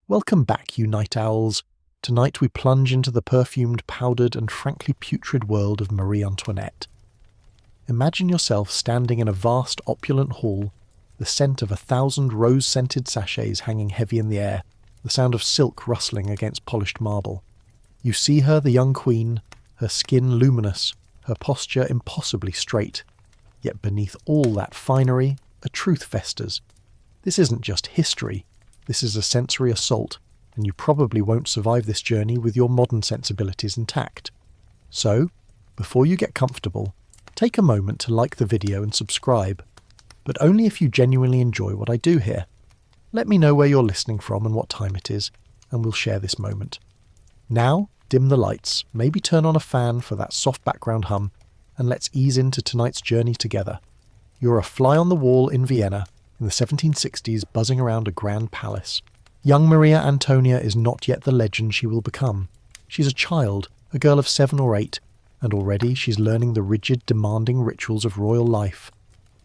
Welcome back, you night owls. Tonight we plunge into the perfumed, powdered and frankly putrid world of Marie Antoinette. Imagine yourself standing in a vast, opulent hall, the scent of 1,000 rose-scented sachets hanging heavy in the air, the sound of silk rustling against polished marble. You see her, the young queen, her skin luminous, her posture impossibly straight. Yet beneath all that finery, a truth festers. This isn't just history. This is a sensory assault, and you probably won't survive this journey with your modern sensibilities intact. So, before you get comfortable, take a moment to like the video and subscribe, but only if you genuinely enjoy what I do here. Let me know where you're listening from and what time it is, and we'll share this moment. Now, dim the lights, maybe turn on a fan for that soft background hum, and let's ease into tonight's journey together. You're a fly on the wall in Vienna, in the 1760s, buzzing around a grand palace. Young Maria Antonia is not yet the legend she will become. She's a child, a girl of 7 or 8, and already she's learning the rigid, demanding rituals of royal life.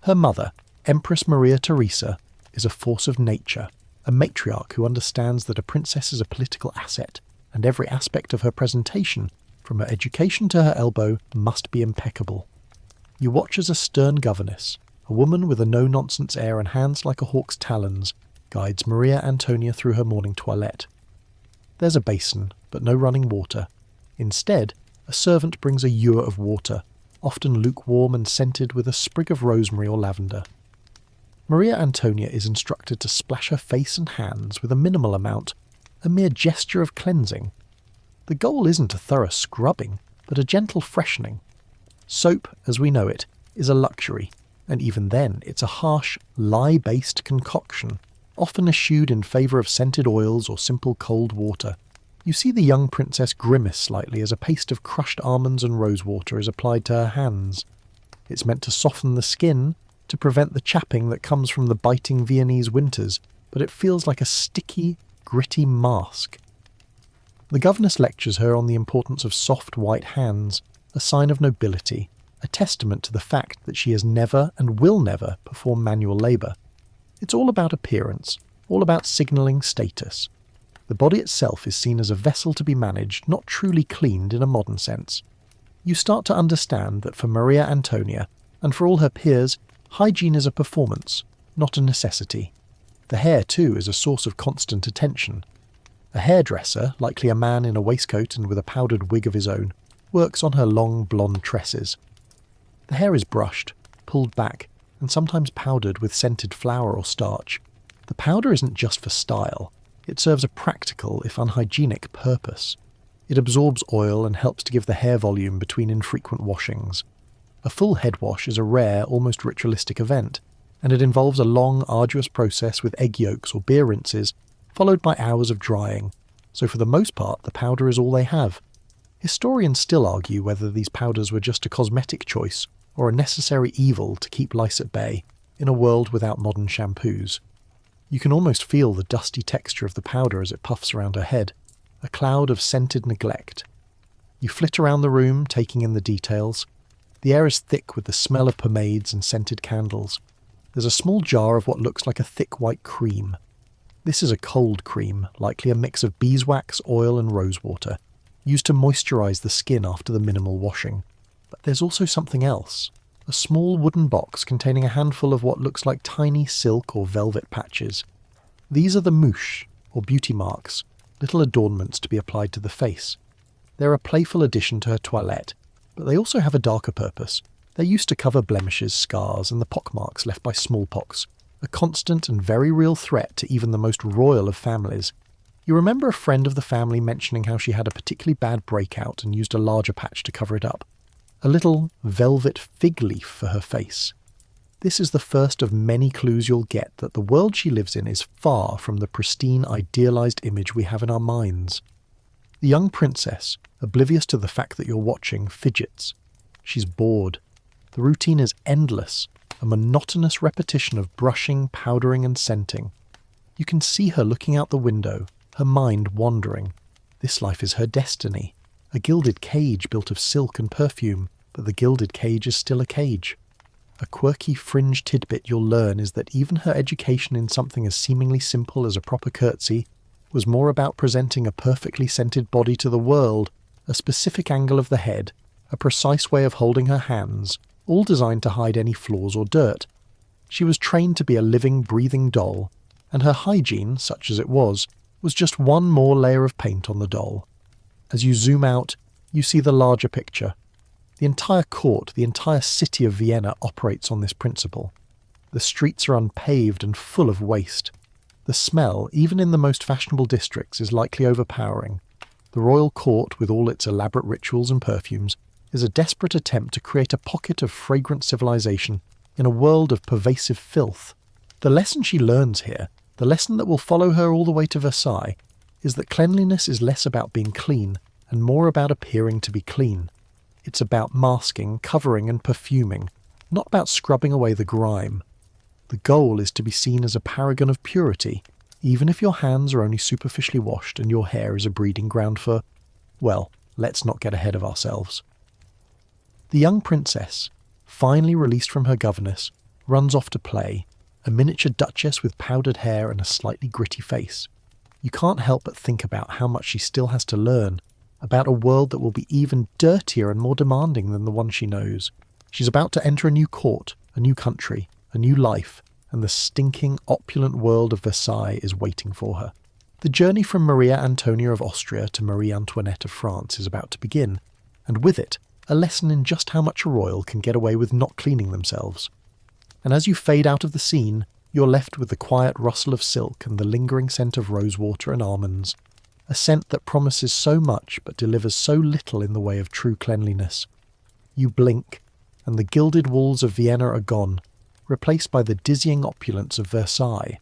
Her mother, Empress Maria Theresa, is a force of nature, a matriarch who understands that a princess is a political asset, and every aspect of her presentation, from her education to her elbow, must be impeccable. You watch as a stern governess, a woman with a no-nonsense air and hands like a hawk's talons, guides Maria Antonia through her morning toilette. There's a basin, but no running water. Instead, a servant brings a ewer of water, often lukewarm and scented with a sprig of rosemary or lavender. Maria Antonia is instructed to splash her face and hands with a minimal amount, a mere gesture of cleansing. The goal isn't a thorough scrubbing, but a gentle freshening. Soap, as we know it, is a luxury, and even then it's a harsh, lye-based concoction, often eschewed in favour of scented oils or simple cold water. You see the young princess grimace slightly as a paste of crushed almonds and rosewater is applied to her hands. It's meant to soften the skin, to prevent the chapping that comes from the biting Viennese winters, but it feels like a sticky, gritty mask. The governess lectures her on the importance of soft white hands, a sign of nobility, a testament to the fact that she has never and will never perform manual labour. It's all about appearance, all about signalling status. The body itself is seen as a vessel to be managed, not truly cleaned in a modern sense. You start to understand that for Maria Antonia, and for all her peers, hygiene is a performance, not a necessity. The hair, too, is a source of constant attention. A hairdresser, likely a man in a waistcoat and with a powdered wig of his own, works on her long blonde tresses. The hair is brushed, pulled back, and sometimes powdered with scented flour or starch. The powder isn't just for style. It serves a practical, if unhygienic, purpose. It absorbs oil and helps to give the hair volume between infrequent washings. A full head wash is a rare, almost ritualistic event, and it involves a long, arduous process with egg yolks or beer rinses, followed by hours of drying, so for the most part the powder is all they have. Historians still argue whether these powders were just a cosmetic choice or a necessary evil to keep lice at bay in a world without modern shampoos. You can almost feel the dusty texture of the powder as it puffs around her head, a cloud of scented neglect. You flit around the room, taking in the details. The air is thick with the smell of pomades and scented candles. There's a small jar of what looks like a thick white cream. This is a cold cream, likely a mix of beeswax, oil and rosewater, used to moisturise the skin after the minimal washing. But there's also something else. A small wooden box containing a handful of what looks like tiny silk or velvet patches. These are the mouches, or beauty marks, little adornments to be applied to the face. They're a playful addition to her toilette, but they also have a darker purpose. They're used to cover blemishes, scars, and the pockmarks left by smallpox, a constant and very real threat to even the most royal of families. You remember a friend of the family mentioning how she had a particularly bad breakout and used a larger patch to cover it up. A little velvet fig leaf for her face. This is the first of many clues you'll get that the world she lives in is far from the pristine, idealised image we have in our minds. The young princess, oblivious to the fact that you're watching, fidgets. She's bored. The routine is endless, a monotonous repetition of brushing, powdering and scenting. You can see her looking out the window, her mind wandering. This life is her destiny. A gilded cage built of silk and perfume, but the gilded cage is still a cage. A quirky fringe tidbit you'll learn is that even her education in something as seemingly simple as a proper curtsy was more about presenting a perfectly scented body to the world, a specific angle of the head, a precise way of holding her hands, all designed to hide any flaws or dirt. She was trained to be a living, breathing doll, and her hygiene, such as it was just one more layer of paint on the doll. As you zoom out, you see the larger picture. The entire court, the entire city of Vienna operates on this principle. The streets are unpaved and full of waste. The smell, even in the most fashionable districts, is likely overpowering. The royal court, with all its elaborate rituals and perfumes, is a desperate attempt to create a pocket of fragrant civilization in a world of pervasive filth. The lesson she learns here, the lesson that will follow her all the way to Versailles, is that cleanliness is less about being clean and more about appearing to be clean. It's about masking, covering and perfuming, not about scrubbing away the grime. The goal is to be seen as a paragon of purity, even if your hands are only superficially washed and your hair is a breeding ground for, well, let's not get ahead of ourselves. The young princess, finally released from her governess, runs off to play, a miniature duchess with powdered hair and a slightly gritty face. You can't help but think about how much she still has to learn, about a world that will be even dirtier and more demanding than the one she knows. She's about to enter a new court, a new country, a new life, and the stinking, opulent world of Versailles is waiting for her. The journey from Maria Antonia of Austria to Marie Antoinette of France is about to begin, and with it, a lesson in just how much a royal can get away with not cleaning themselves. And as you fade out of the scene, you're left with the quiet rustle of silk and the lingering scent of rosewater and almonds, a scent that promises so much but delivers so little in the way of true cleanliness. You blink, and the gilded walls of Vienna are gone, replaced by the dizzying opulence of Versailles.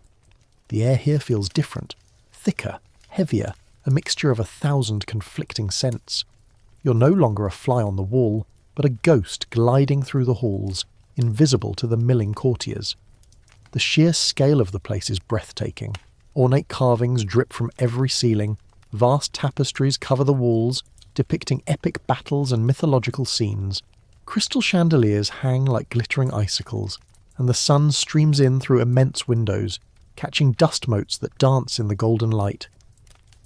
The air here feels different, thicker, heavier, a mixture of 1,000 conflicting scents. You're no longer a fly on the wall, but a ghost gliding through the halls, invisible to the milling courtiers. The sheer scale of the place is breathtaking. Ornate carvings drip from every ceiling, vast tapestries cover the walls, depicting epic battles and mythological scenes. Crystal chandeliers hang like glittering icicles, and the sun streams in through immense windows, catching dust motes that dance in the golden light.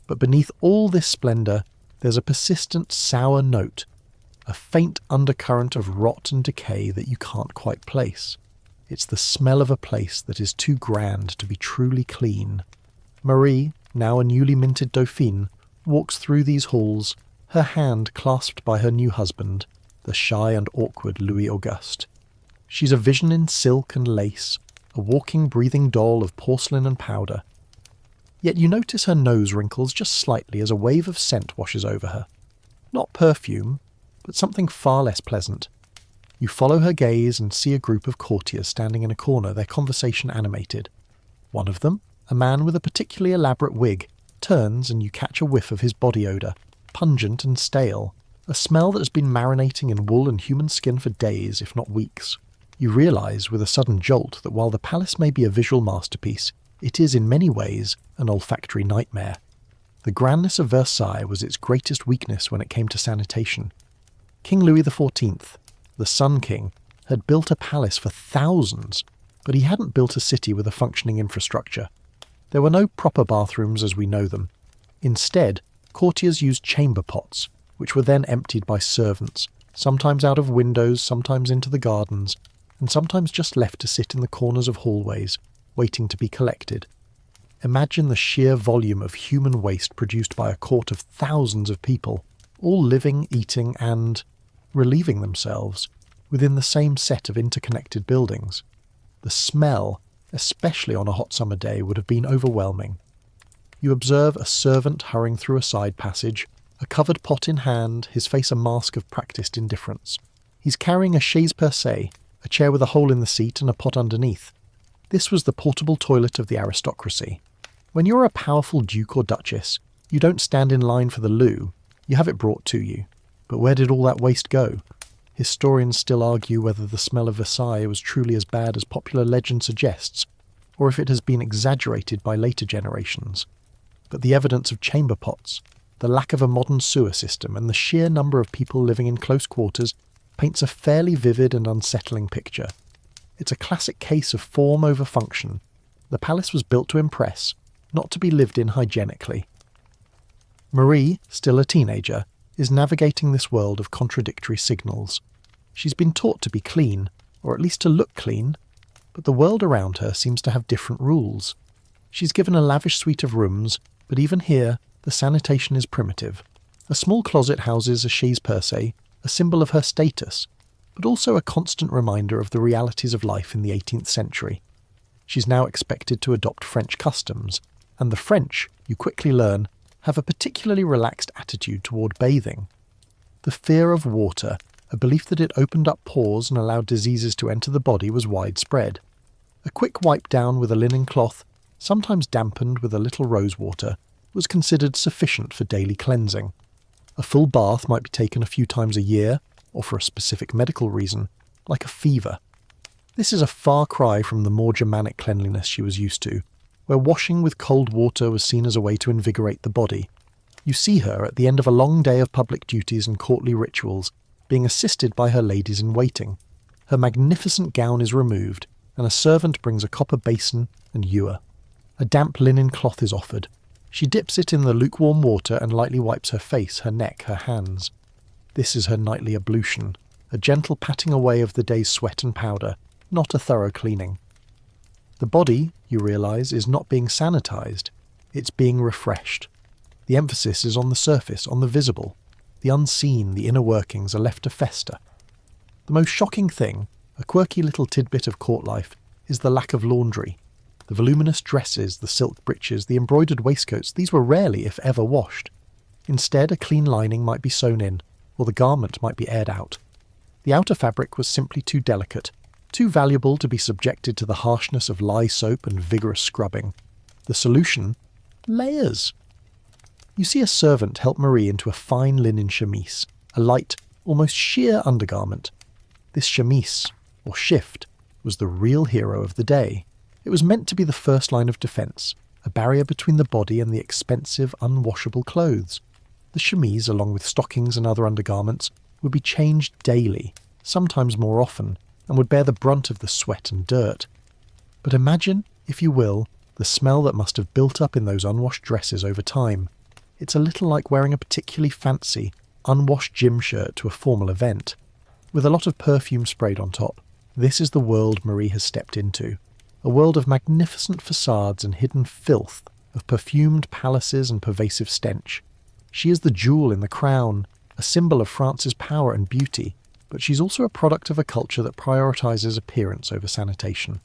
But beneath all this splendour, there's a persistent sour note, a faint undercurrent of rot and decay that you can't quite place. It's the smell of a place that is too grand to be truly clean. Marie, now a newly minted Dauphine, walks through these halls, her hand clasped by her new husband, the shy and awkward Louis Auguste. She's a vision in silk and lace, a walking, breathing doll of porcelain and powder. Yet you notice her nose wrinkles just slightly as a wave of scent washes over her. Not perfume, but something far less pleasant. You follow her gaze and see a group of courtiers standing in a corner, their conversation animated. One of them, a man with a particularly elaborate wig, turns and you catch a whiff of his body odour, pungent and stale, a smell that has been marinating in wool and human skin for days, if not weeks. You realise with a sudden jolt that while the palace may be a visual masterpiece, it is in many ways an olfactory nightmare. The grandness of Versailles was its greatest weakness when it came to sanitation. King Louis XIV, the Sun King, had built a palace for thousands, but he hadn't built a city with a functioning infrastructure. There were no proper bathrooms as we know them. Instead, courtiers used chamber pots, which were then emptied by servants, sometimes out of windows, sometimes into the gardens, and sometimes just left to sit in the corners of hallways, waiting to be collected. Imagine the sheer volume of human waste produced by a court of thousands of people, all living, eating, and relieving themselves within the same set of interconnected buildings. The smell, especially on a hot summer day, would have been overwhelming. You observe a servant hurrying through a side passage, a covered pot in hand, his face a mask of practised indifference. He's carrying a chaise percée, a chair with a hole in the seat and a pot underneath. This was the portable toilet of the aristocracy. When you're a powerful duke or duchess, you don't stand in line for the loo, you have it brought to you. But where did all that waste go? Historians still argue whether the smell of Versailles was truly as bad as popular legend suggests, or if it has been exaggerated by later generations. But the evidence of chamber pots, the lack of a modern sewer system, and the sheer number of people living in close quarters paints a fairly vivid and unsettling picture. It's a classic case of form over function. The palace was built to impress, not to be lived in hygienically. Marie, still a teenager, is navigating this world of contradictory signals. She's been taught to be clean, or at least to look clean, but the world around her seems to have different rules. She's given a lavish suite of rooms, but even here, the sanitation is primitive. A small closet houses a chaise percée, a symbol of her status, but also a constant reminder of the realities of life in the 18th century. She's now expected to adopt French customs, and the French, you quickly learn, have a particularly relaxed attitude toward bathing. The fear of water, a belief that it opened up pores and allowed diseases to enter the body, was widespread. A quick wipe down with a linen cloth, sometimes dampened with a little rose water, was considered sufficient for daily cleansing. A full bath might be taken a few times a year, or for a specific medical reason, like a fever. This is a far cry from the more Germanic cleanliness she was used to, where washing with cold water was seen as a way to invigorate the body. You see her at the end of a long day of public duties and courtly rituals, being assisted by her ladies-in-waiting. Her magnificent gown is removed, and a servant brings a copper basin and ewer. A damp linen cloth is offered. She dips it in the lukewarm water and lightly wipes her face, her neck, her hands. This is her nightly ablution, a gentle patting away of the day's sweat and powder, not a thorough cleaning. The body, you realise, is not being sanitised, it's being refreshed. The emphasis is on the surface, on the visible. The unseen, the inner workings are left to fester. The most shocking thing, a quirky little tidbit of court life, is the lack of laundry. The voluminous dresses, the silk breeches, the embroidered waistcoats, these were rarely, if ever, washed. Instead, a clean lining might be sewn in, or the garment might be aired out. The outer fabric was simply too delicate, too valuable to be subjected to the harshness of lye soap and vigorous scrubbing. The solution? Layers. You see a servant help Marie into a fine linen chemise, a light, almost sheer undergarment. This chemise, or shift, was the real hero of the day. It was meant to be the first line of defence, a barrier between the body and the expensive, unwashable clothes. The chemise, along with stockings and other undergarments, would be changed daily, sometimes more often, and would bear the brunt of the sweat and dirt. But imagine, if you will, the smell that must have built up in those unwashed dresses over time. It's a little like wearing a particularly fancy, unwashed gym shirt to a formal event. With a lot of perfume sprayed on top, this is the world Marie has stepped into. A world of magnificent facades and hidden filth, of perfumed palaces and pervasive stench. She is the jewel in the crown, a symbol of France's power and beauty, but she's also a product of a culture that prioritises appearance over sanitation.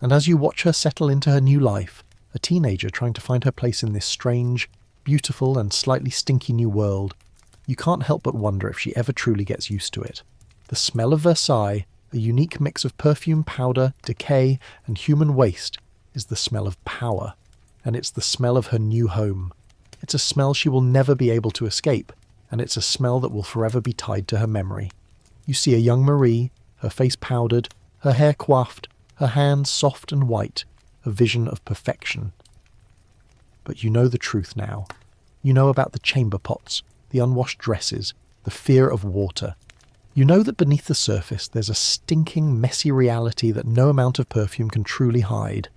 And as you watch her settle into her new life, a teenager trying to find her place in this strange, beautiful and slightly stinky new world, you can't help but wonder if she ever truly gets used to it. The smell of Versailles, a unique mix of perfume, powder, decay, and human waste, is the smell of power, and it's the smell of her new home. It's a smell she will never be able to escape, and it's a smell that will forever be tied to her memory. You see a young Marie, her face powdered, her hair coiffed, her hands soft and white, a vision of perfection. But you know the truth now. You know about the chamber pots, the unwashed dresses, the fear of water. You know that beneath the surface there's a stinking, messy reality that no amount of perfume can truly hide.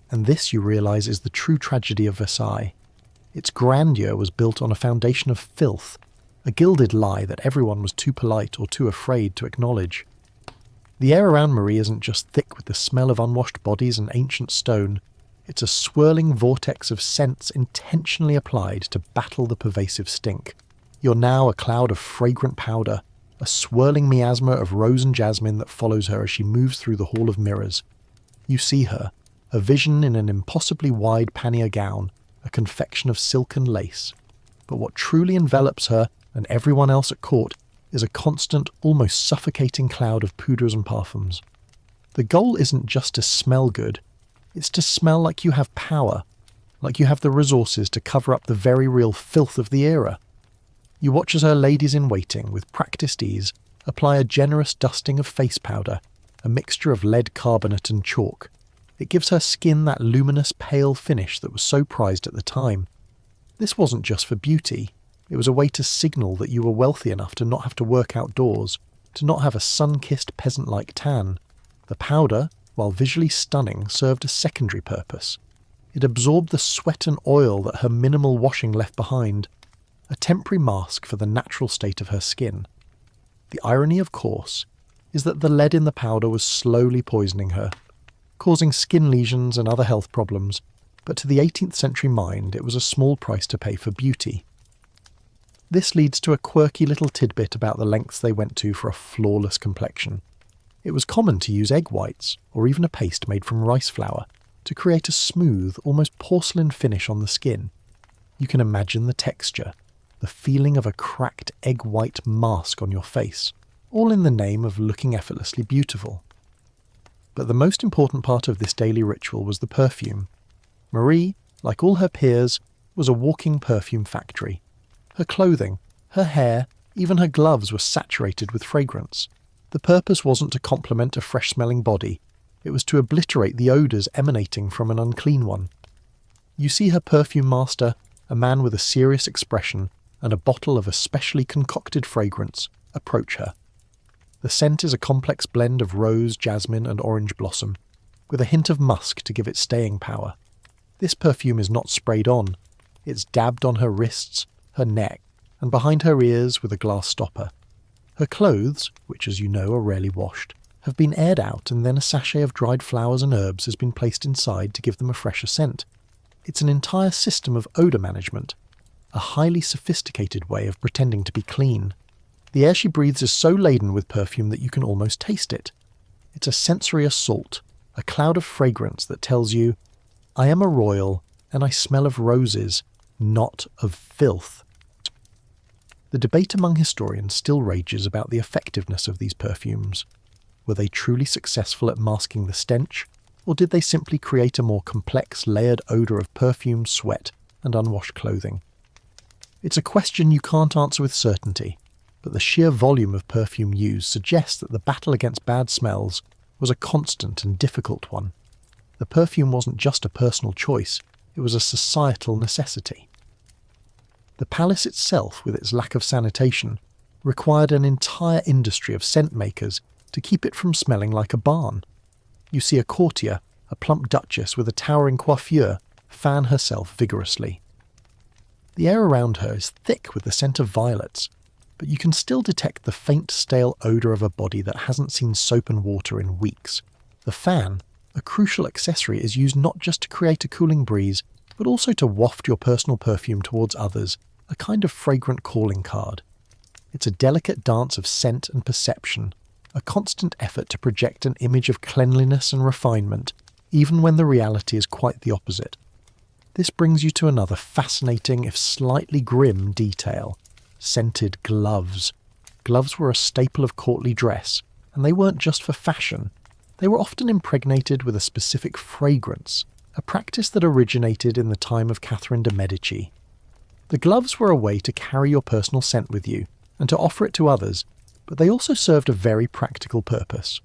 And this, you realise, is the true tragedy of Versailles. Its grandeur was built on a foundation of filth, a gilded lie that everyone was too polite or too afraid to acknowledge. The air around Marie isn't just thick with the smell of unwashed bodies and ancient stone, it's a swirling vortex of scents intentionally applied to battle the pervasive stink. You're now a cloud of fragrant powder, a swirling miasma of rose and jasmine that follows her as she moves through the hall of mirrors. You see her, a vision in an impossibly wide pannier gown, a confection of silk and lace. But what truly envelops her and everyone else at court is a constant, almost suffocating cloud of poudres and parfums. The goal isn't just to smell good, it's to smell like you have power, like you have the resources to cover up the very real filth of the era. You watch as her ladies-in-waiting, with practised ease, apply a generous dusting of face powder, a mixture of lead carbonate and chalk. It gives her skin that luminous, pale finish that was so prized at the time. This wasn't just for beauty. It was a way to signal that you were wealthy enough to not have to work outdoors, to not have a sun-kissed peasant-like tan. The powder, while visually stunning, served a secondary purpose. It absorbed the sweat and oil that her minimal washing left behind, a temporary mask for the natural state of her skin. The irony, of course, is that the lead in the powder was slowly poisoning her, causing skin lesions and other health problems, but to the 18th century mind it was a small price to pay for beauty. This leads to a quirky little tidbit about the lengths they went to for a flawless complexion. It was common to use egg whites, or even a paste made from rice flour, to create a smooth, almost porcelain finish on the skin. You can imagine the texture, the feeling of a cracked egg white mask on your face, all in the name of looking effortlessly beautiful. But the most important part of this daily ritual was the perfume. Marie, like all her peers, was a walking perfume factory. Her clothing, her hair, even her gloves were saturated with fragrance. The purpose wasn't to complement a fresh-smelling body, it was to obliterate the odours emanating from an unclean one. You see her perfume master, a man with a serious expression and a bottle of a specially concocted fragrance, approach her. The scent is a complex blend of rose, jasmine and orange blossom, with a hint of musk to give it staying power. This perfume is not sprayed on, it's dabbed on her wrists, her neck, and behind her ears with a glass stopper. Her clothes, which as you know are rarely washed, have been aired out and then a sachet of dried flowers and herbs has been placed inside to give them a fresher scent. It's an entire system of odour management, a highly sophisticated way of pretending to be clean. The air she breathes is so laden with perfume that you can almost taste it. It's a sensory assault, a cloud of fragrance that tells you, I am a royal and I smell of roses, not of filth. The debate among historians still rages about the effectiveness of these perfumes. Were they truly successful at masking the stench, or did they simply create a more complex, layered odour of perfume, sweat, and unwashed clothing? It's a question you can't answer with certainty, but the sheer volume of perfume used suggests that the battle against bad smells was a constant and difficult one. The perfume wasn't just a personal choice, it was a societal necessity. The palace itself, with its lack of sanitation, required an entire industry of scent makers to keep it from smelling like a barn. You see a courtier, a plump duchess with a towering coiffure, fan herself vigorously. The air around her is thick with the scent of violets, but you can still detect the faint, stale odour of a body that hasn't seen soap and water in weeks. The fan, a crucial accessory, is used not just to create a cooling breeze, but also to waft your personal perfume towards others, a kind of fragrant calling card. It's a delicate dance of scent and perception, a constant effort to project an image of cleanliness and refinement, even when the reality is quite the opposite. This brings you to another fascinating, if slightly grim, detail. Scented gloves. Gloves were a staple of courtly dress, and they weren't just for fashion. They were often impregnated with a specific fragrance, a practice that originated in the time of Catherine de' Medici. The gloves were a way to carry your personal scent with you, and to offer it to others, but they also served a very practical purpose.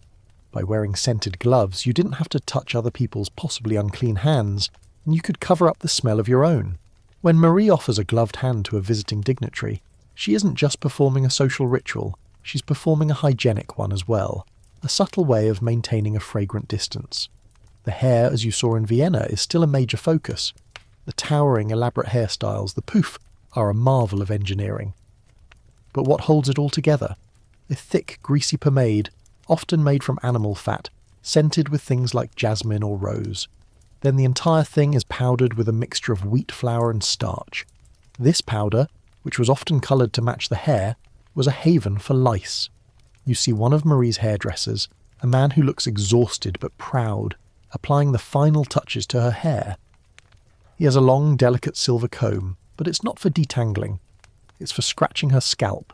By wearing scented gloves, you didn't have to touch other people's possibly unclean hands, and you could cover up the smell of your own. When Marie offers a gloved hand to a visiting dignitary, she isn't just performing a social ritual, she's performing a hygienic one as well, a subtle way of maintaining a fragrant distance. The hair, as you saw in Vienna, is still a major focus. The towering, elaborate hairstyles, the poof, are a marvel of engineering. But what holds it all together? A thick, greasy pomade, often made from animal fat, scented with things like jasmine or rose. Then the entire thing is powdered with a mixture of wheat flour and starch. This powder, which was often coloured to match the hair, was a haven for lice. You see one of Marie's hairdressers, a man who looks exhausted but proud, applying the final touches to her hair. He has a long, delicate silver comb, but it's not for detangling. It's for scratching her scalp,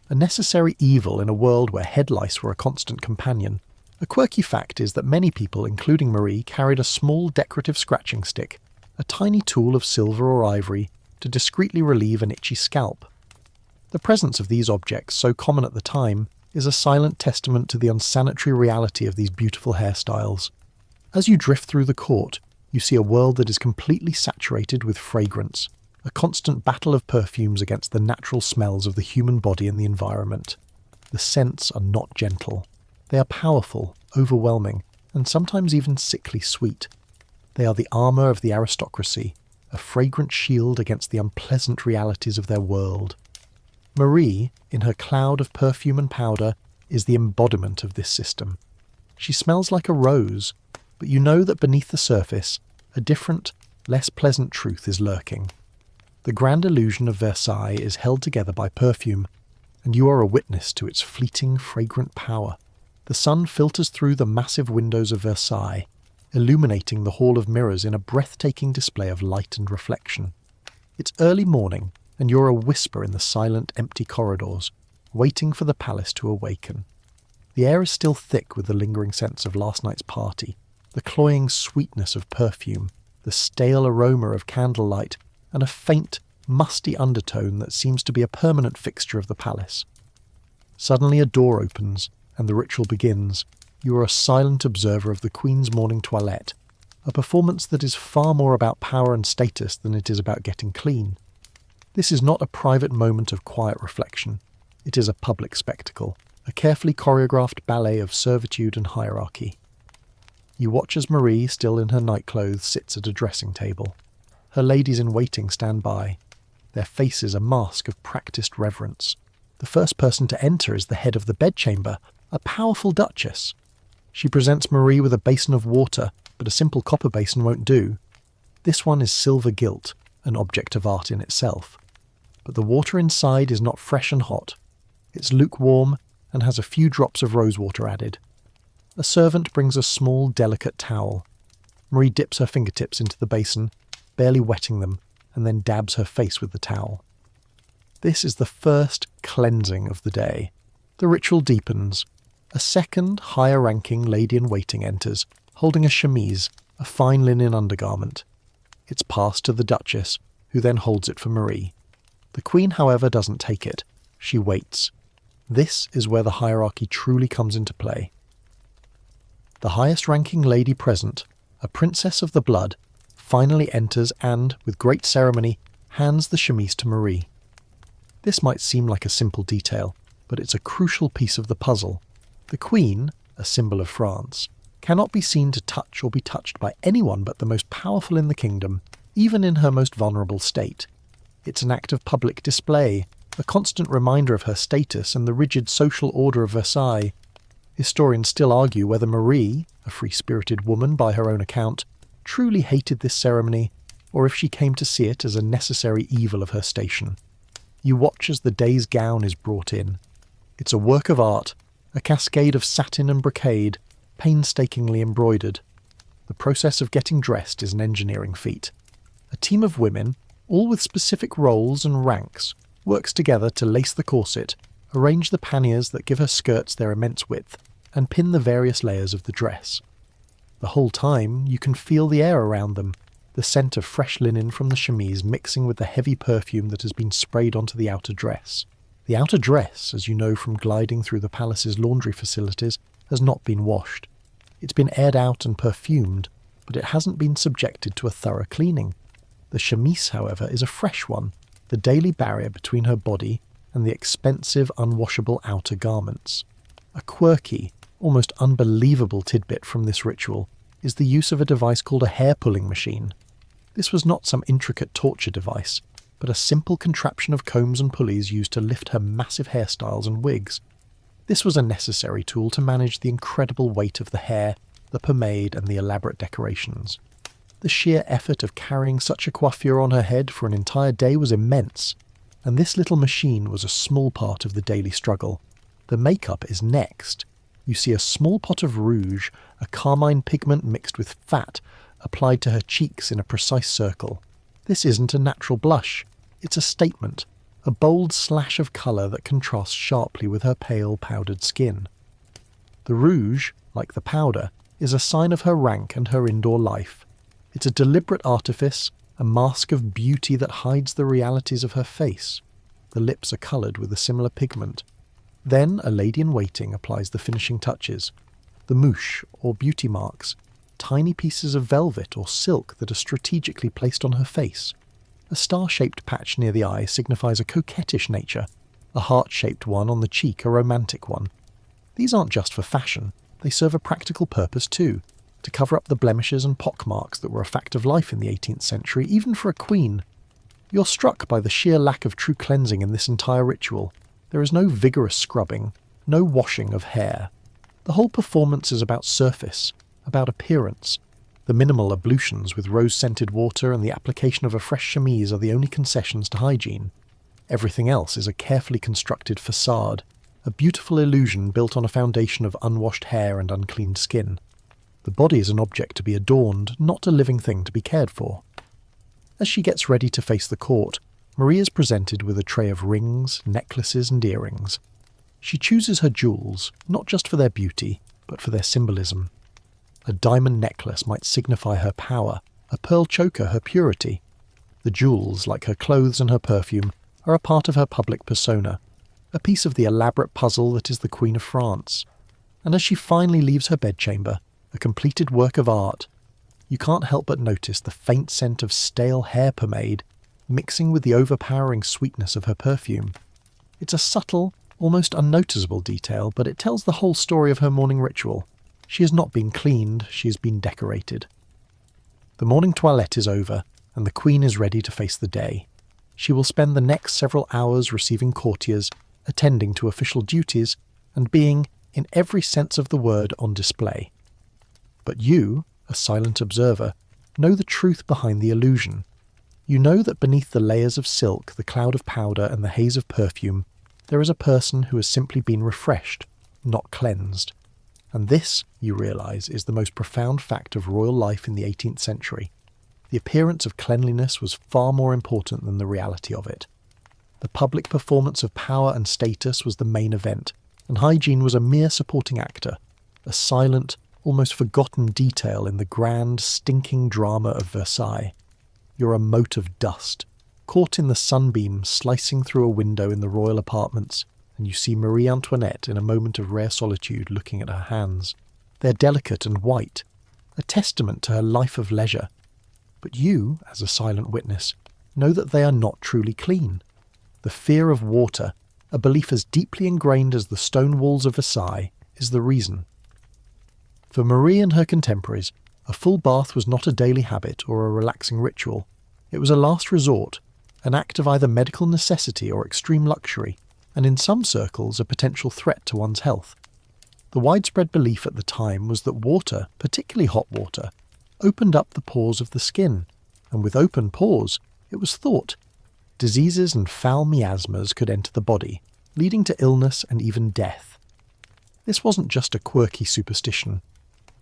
a necessary evil in a world where head lice were a constant companion. A quirky fact is that many people, including Marie, carried a small decorative scratching stick, a tiny tool of silver or ivory, to discreetly relieve an itchy scalp. The presence of these objects, so common at the time, is a silent testament to the unsanitary reality of these beautiful hairstyles. As you drift through the court, you see a world that is completely saturated with fragrance, a constant battle of perfumes against the natural smells of the human body and the environment. The scents are not gentle. They are powerful, overwhelming, and sometimes even sickly sweet. They are the armour of the aristocracy, a fragrant shield against the unpleasant realities of their world. Marie, in her cloud of perfume and powder, is the embodiment of this system. She smells like a rose, but you know that beneath the surface, a different, less pleasant truth is lurking. The grand illusion of Versailles is held together by perfume, and you are a witness to its fleeting, fragrant power. The sun filters through the massive windows of Versailles, illuminating the Hall of Mirrors in a breathtaking display of light and reflection. It's early morning, and you're a whisper in the silent, empty corridors, waiting for the palace to awaken. The air is still thick with the lingering sense of last night's party, the cloying sweetness of perfume, the stale aroma of candlelight, and a faint, musty undertone that seems to be a permanent fixture of the palace. Suddenly a door opens, and the ritual begins. You are a silent observer of the Queen's morning toilette, a performance that is far more about power and status than it is about getting clean. This is not a private moment of quiet reflection. It is a public spectacle, a carefully choreographed ballet of servitude and hierarchy. You watch as Marie, still in her nightclothes, sits at a dressing table. Her ladies-in-waiting stand by, their faces a mask of practised reverence. The first person to enter is the head of the bedchamber, a powerful duchess. She presents Marie with a basin of water, but a simple copper basin won't do. This one is silver gilt, an object of art in itself. But the water inside is not fresh and hot. It's lukewarm and has a few drops of rosewater added. A servant brings a small, delicate towel. Marie dips her fingertips into the basin, barely wetting them, and then dabs her face with the towel. This is the first cleansing of the day. The ritual deepens. A second, higher-ranking lady-in-waiting enters, holding a chemise, a fine linen undergarment. It's passed to the Duchess, who then holds it for Marie. The Queen, however, doesn't take it. She waits. This is where the hierarchy truly comes into play. The highest-ranking lady present, a princess of the blood, finally enters and, with great ceremony, hands the chemise to Marie. This might seem like a simple detail, but it's a crucial piece of the puzzle. The Queen, a symbol of France, cannot be seen to touch or be touched by anyone but the most powerful in the kingdom, even in her most vulnerable state. It's an act of public display, a constant reminder of her status and the rigid social order of Versailles. Historians still argue whether Marie, a free-spirited woman by her own account, truly hated this ceremony, or if she came to see it as a necessary evil of her station. You watch as the day's gown is brought in. It's a work of art, a cascade of satin and brocade, painstakingly embroidered. The process of getting dressed is an engineering feat. A team of women, all with specific roles and ranks, works together to lace the corset, arrange the panniers that give her skirts their immense width, and pin the various layers of the dress. The whole time, you can feel the air around them, the scent of fresh linen from the chemise mixing with the heavy perfume that has been sprayed onto the outer dress. The outer dress, as you know from gliding through the palace's laundry facilities, has not been washed. It's been aired out and perfumed, but it hasn't been subjected to a thorough cleaning. The chemise, however, is a fresh one, the daily barrier between her body and the expensive, unwashable outer garments. A quirky, almost unbelievable tidbit from this ritual is the use of a device called a hair-pulling machine. This was not some intricate torture device, but a simple contraption of combs and pulleys used to lift her massive hairstyles and wigs. This was a necessary tool to manage the incredible weight of the hair, the pomade, and the elaborate decorations. The sheer effort of carrying such a coiffure on her head for an entire day was immense, and this little machine was a small part of the daily struggle. The makeup is next. You see a small pot of rouge, a carmine pigment mixed with fat, applied to her cheeks in a precise circle. This isn't a natural blush. It's a statement, a bold slash of colour that contrasts sharply with her pale, powdered skin. The rouge, like the powder, is a sign of her rank and her indoor life. It's a deliberate artifice, a mask of beauty that hides the realities of her face. The lips are coloured with a similar pigment. Then a lady-in-waiting applies the finishing touches. The mouche, or beauty marks, tiny pieces of velvet or silk that are strategically placed on her face. A star-shaped patch near the eye signifies a coquettish nature, a heart-shaped one on the cheek a romantic one. These aren't just for fashion, they serve a practical purpose too. to cover up the blemishes and pockmarks that were a fact of life in the 18th century, even for a queen. You're struck by the sheer lack of true cleansing in this entire ritual. There is no vigorous scrubbing, no washing of hair. The whole performance is about surface, about appearance. The minimal ablutions with rose-scented water and the application of a fresh chemise are the only concessions to hygiene. Everything else is a carefully constructed facade, a beautiful illusion built on a foundation of unwashed hair and uncleaned skin. The body is an object to be adorned, not a living thing to be cared for. As she gets ready to face the court, Marie is presented with a tray of rings, necklaces and earrings. She chooses her jewels, not just for their beauty, but for their symbolism. A diamond necklace might signify her power, a pearl choker her purity. The jewels, like her clothes and her perfume, are a part of her public persona, a piece of the elaborate puzzle that is the Queen of France. And as she finally leaves her bedchamber, a completed work of art, you can't help but notice the faint scent of stale hair pomade mixing with the overpowering sweetness of her perfume. It's a subtle, almost unnoticeable detail, but it tells the whole story of her morning ritual. She has not been cleaned, she has been decorated. The morning toilette is over, and the Queen is ready to face the day. She will spend the next several hours receiving courtiers, attending to official duties, and being, in every sense of the word, on display. But you, a silent observer, know the truth behind the illusion. You know that beneath the layers of silk, the cloud of powder, and the haze of perfume, there is a person who has simply been refreshed, not cleansed. And this, you realise, is the most profound fact of royal life in the 18th century. The appearance of cleanliness was far more important than the reality of it. The public performance of power and status was the main event, and hygiene was a mere supporting actor, a silent, almost forgotten detail in the grand, stinking drama of Versailles. You're a mote of dust, caught in the sunbeam slicing through a window in the royal apartments, and you see Marie Antoinette in a moment of rare solitude looking at her hands. They're delicate and white, a testament to her life of leisure. But you, as a silent witness, know that they are not truly clean. The fear of water, a belief as deeply ingrained as the stone walls of Versailles, is the reason. For Marie and her contemporaries, a full bath was not a daily habit or a relaxing ritual. It was a last resort, an act of either medical necessity or extreme luxury, and in some circles a potential threat to one's health. The widespread belief at the time was that water, particularly hot water, opened up the pores of the skin, and with open pores, it was thought, diseases and foul miasmas could enter the body, leading to illness and even death. This wasn't just a quirky superstition.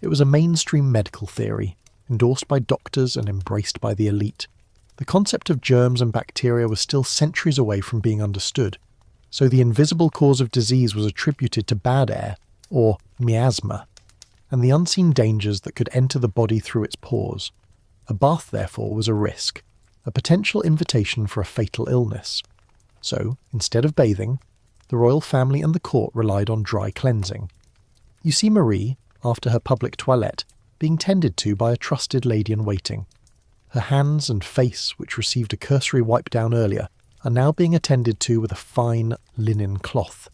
It was a mainstream medical theory, endorsed by doctors and embraced by the elite. The concept of germs and bacteria was still centuries away from being understood, so the invisible cause of disease was attributed to bad air, or miasma, and the unseen dangers that could enter the body through its pores. A bath, therefore, was a risk, a potential invitation for a fatal illness. So, instead of bathing, the royal family and the court relied on dry cleansing. You see Marie, after her public toilette, being tended to by a trusted lady-in-waiting. Her hands and face, which received a cursory wipe down earlier, are now being attended to with a fine linen cloth.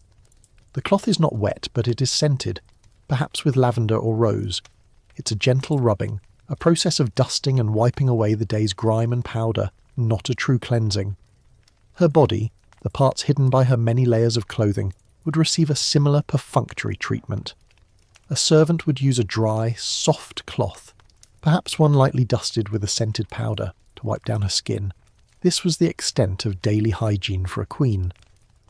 The cloth is not wet, but it is scented, perhaps with lavender or rose. It's a gentle rubbing, a process of dusting and wiping away the day's grime and powder, not a true cleansing. Her body, the parts hidden by her many layers of clothing, would receive a similar perfunctory treatment. A servant would use a dry, soft cloth, perhaps one lightly dusted with a scented powder, to wipe down her skin. This was the extent of daily hygiene for a queen.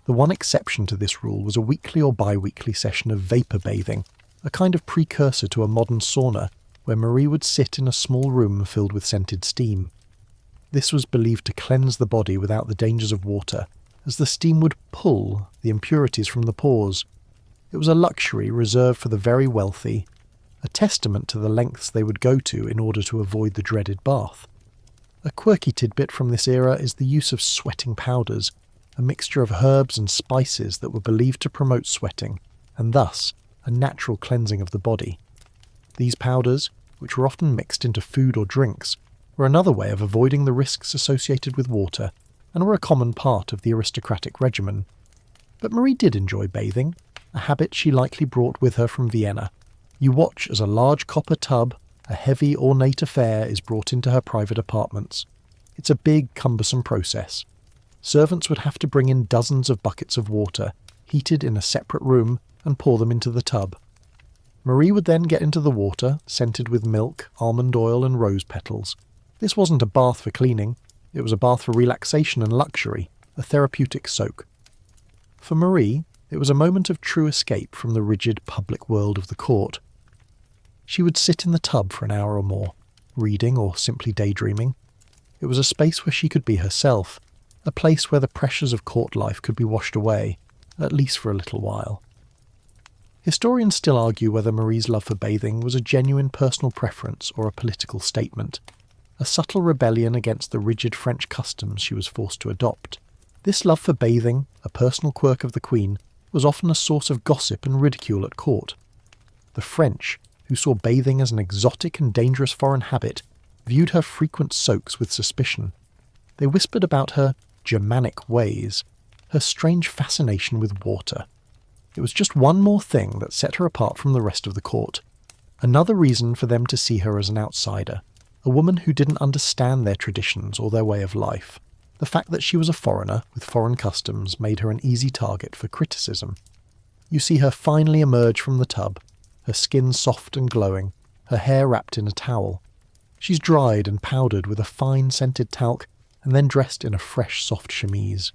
The one exception to this rule was a weekly or bi-weekly session of vapour bathing, a kind of precursor to a modern sauna, where Marie would sit in a small room filled with scented steam. This was believed to cleanse the body without the dangers of water, as the steam would pull the impurities from the pores. It was a luxury reserved for the very wealthy, a testament to the lengths they would go to in order to avoid the dreaded bath. A quirky tidbit from this era is the use of sweating powders, a mixture of herbs and spices that were believed to promote sweating, and thus a natural cleansing of the body. These powders, which were often mixed into food or drinks, were another way of avoiding the risks associated with water, and were a common part of the aristocratic regimen. But Marie did enjoy bathing, a habit she likely brought with her from Vienna. You watch as a large copper tub, a heavy, ornate affair is brought into her private apartments. It's a big, cumbersome process. Servants would have to bring in dozens of buckets of water, heated in a separate room, and pour them into the tub. Marie would then get into the water, scented with milk, almond oil, and rose petals. This wasn't a bath for cleaning. It was a bath for relaxation and luxury, a therapeutic soak. For Marie, it was a moment of true escape from the rigid public world of the court. She would sit in the tub for an hour or more, reading or simply daydreaming. It was a space where she could be herself, a place where the pressures of court life could be washed away, at least for a little while. Historians still argue whether Marie's love for bathing was a genuine personal preference or a political statement, a subtle rebellion against the rigid French customs she was forced to adopt. This love for bathing, a personal quirk of the Queen, was often a source of gossip and ridicule at court. The French, who saw bathing as an exotic and dangerous foreign habit, viewed her frequent soaks with suspicion. They whispered about her Germanic ways, her strange fascination with water. It was just one more thing that set her apart from the rest of the court. Another reason for them to see her as an outsider, a woman who didn't understand their traditions or their way of life. The fact that she was a foreigner with foreign customs made her an easy target for criticism. You see her finally emerge from the tub, her skin soft and glowing, her hair wrapped in a towel. She's dried and powdered with a fine scented talc and then dressed in a fresh soft chemise.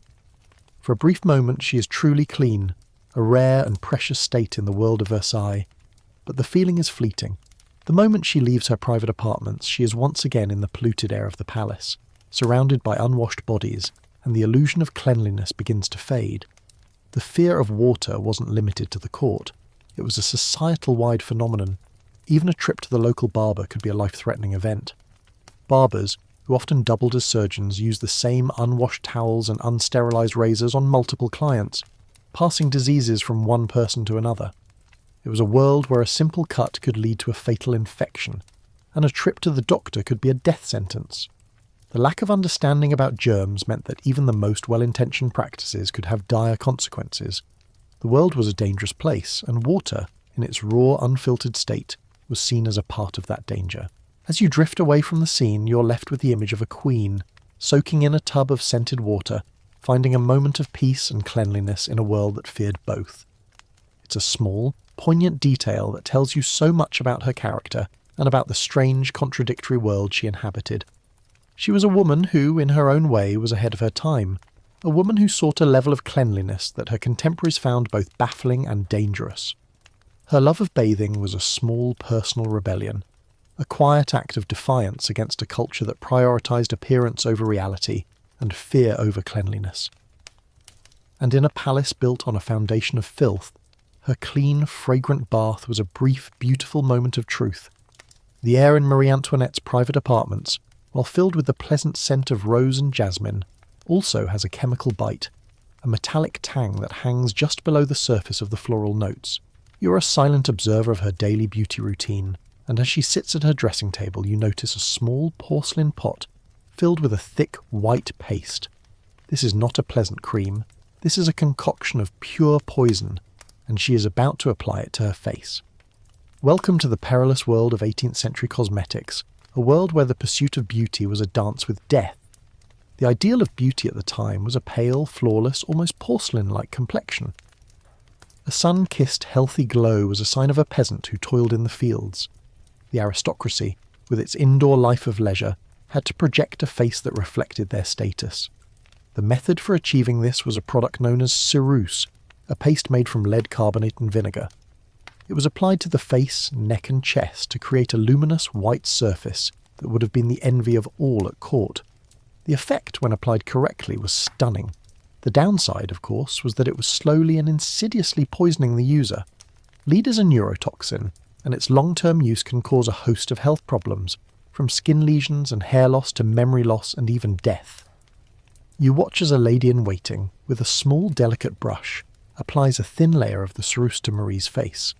For a brief moment she is truly clean, a rare and precious state in the world of Versailles. But the feeling is fleeting. The moment she leaves her private apartments, she is once again in the polluted air of the palace, surrounded by unwashed bodies, and the illusion of cleanliness begins to fade. The fear of water wasn't limited to the court. It was a societal-wide phenomenon. Even a trip to the local barber could be a life-threatening event. Barbers, who often doubled as surgeons, used the same unwashed towels and unsterilised razors on multiple clients, passing diseases from one person to another. It was a world where a simple cut could lead to a fatal infection, and a trip to the doctor could be a death sentence. The lack of understanding about germs meant that even the most well-intentioned practices could have dire consequences. The world was a dangerous place, and water, in its raw, unfiltered state, was seen as a part of that danger. As you drift away from the scene, you're left with the image of a queen, soaking in a tub of scented water, finding a moment of peace and cleanliness in a world that feared both. It's a small, poignant detail that tells you so much about her character and about the strange, contradictory world she inhabited. She was a woman who, in her own way, was ahead of her time, a woman who sought a level of cleanliness that her contemporaries found both baffling and dangerous. Her love of bathing was a small personal rebellion, a quiet act of defiance against a culture that prioritised appearance over reality and fear over cleanliness. And in a palace built on a foundation of filth, her clean, fragrant bath was a brief, beautiful moment of truth. The air in Marie Antoinette's private apartments, while filled with the pleasant scent of rose and jasmine, also has a chemical bite, a metallic tang that hangs just below the surface of the floral notes. You're a silent observer of her daily beauty routine, and as she sits at her dressing table you notice a small porcelain pot filled with a thick white paste. This is not a pleasant cream. This is a concoction of pure poison, and she is about to apply it to her face. Welcome to the perilous world of 18th century cosmetics, a world where the pursuit of beauty was a dance with death. The ideal of beauty at the time was a pale, flawless, almost porcelain-like complexion. A sun-kissed, healthy glow was a sign of a peasant who toiled in the fields. The aristocracy, with its indoor life of leisure, had to project a face that reflected their status. The method for achieving this was a product known as ceruse, a paste made from lead carbonate and vinegar. It was applied to the face, neck and chest to create a luminous white surface that would have been the envy of all at court. The effect, when applied correctly, was stunning. The downside, of course, was that it was slowly and insidiously poisoning the user. Lead is a neurotoxin, and its long-term use can cause a host of health problems, from skin lesions and hair loss to memory loss and even death. You watch as a lady-in-waiting, with a small delicate brush, applies a thin layer of the ceruse to Marie's face.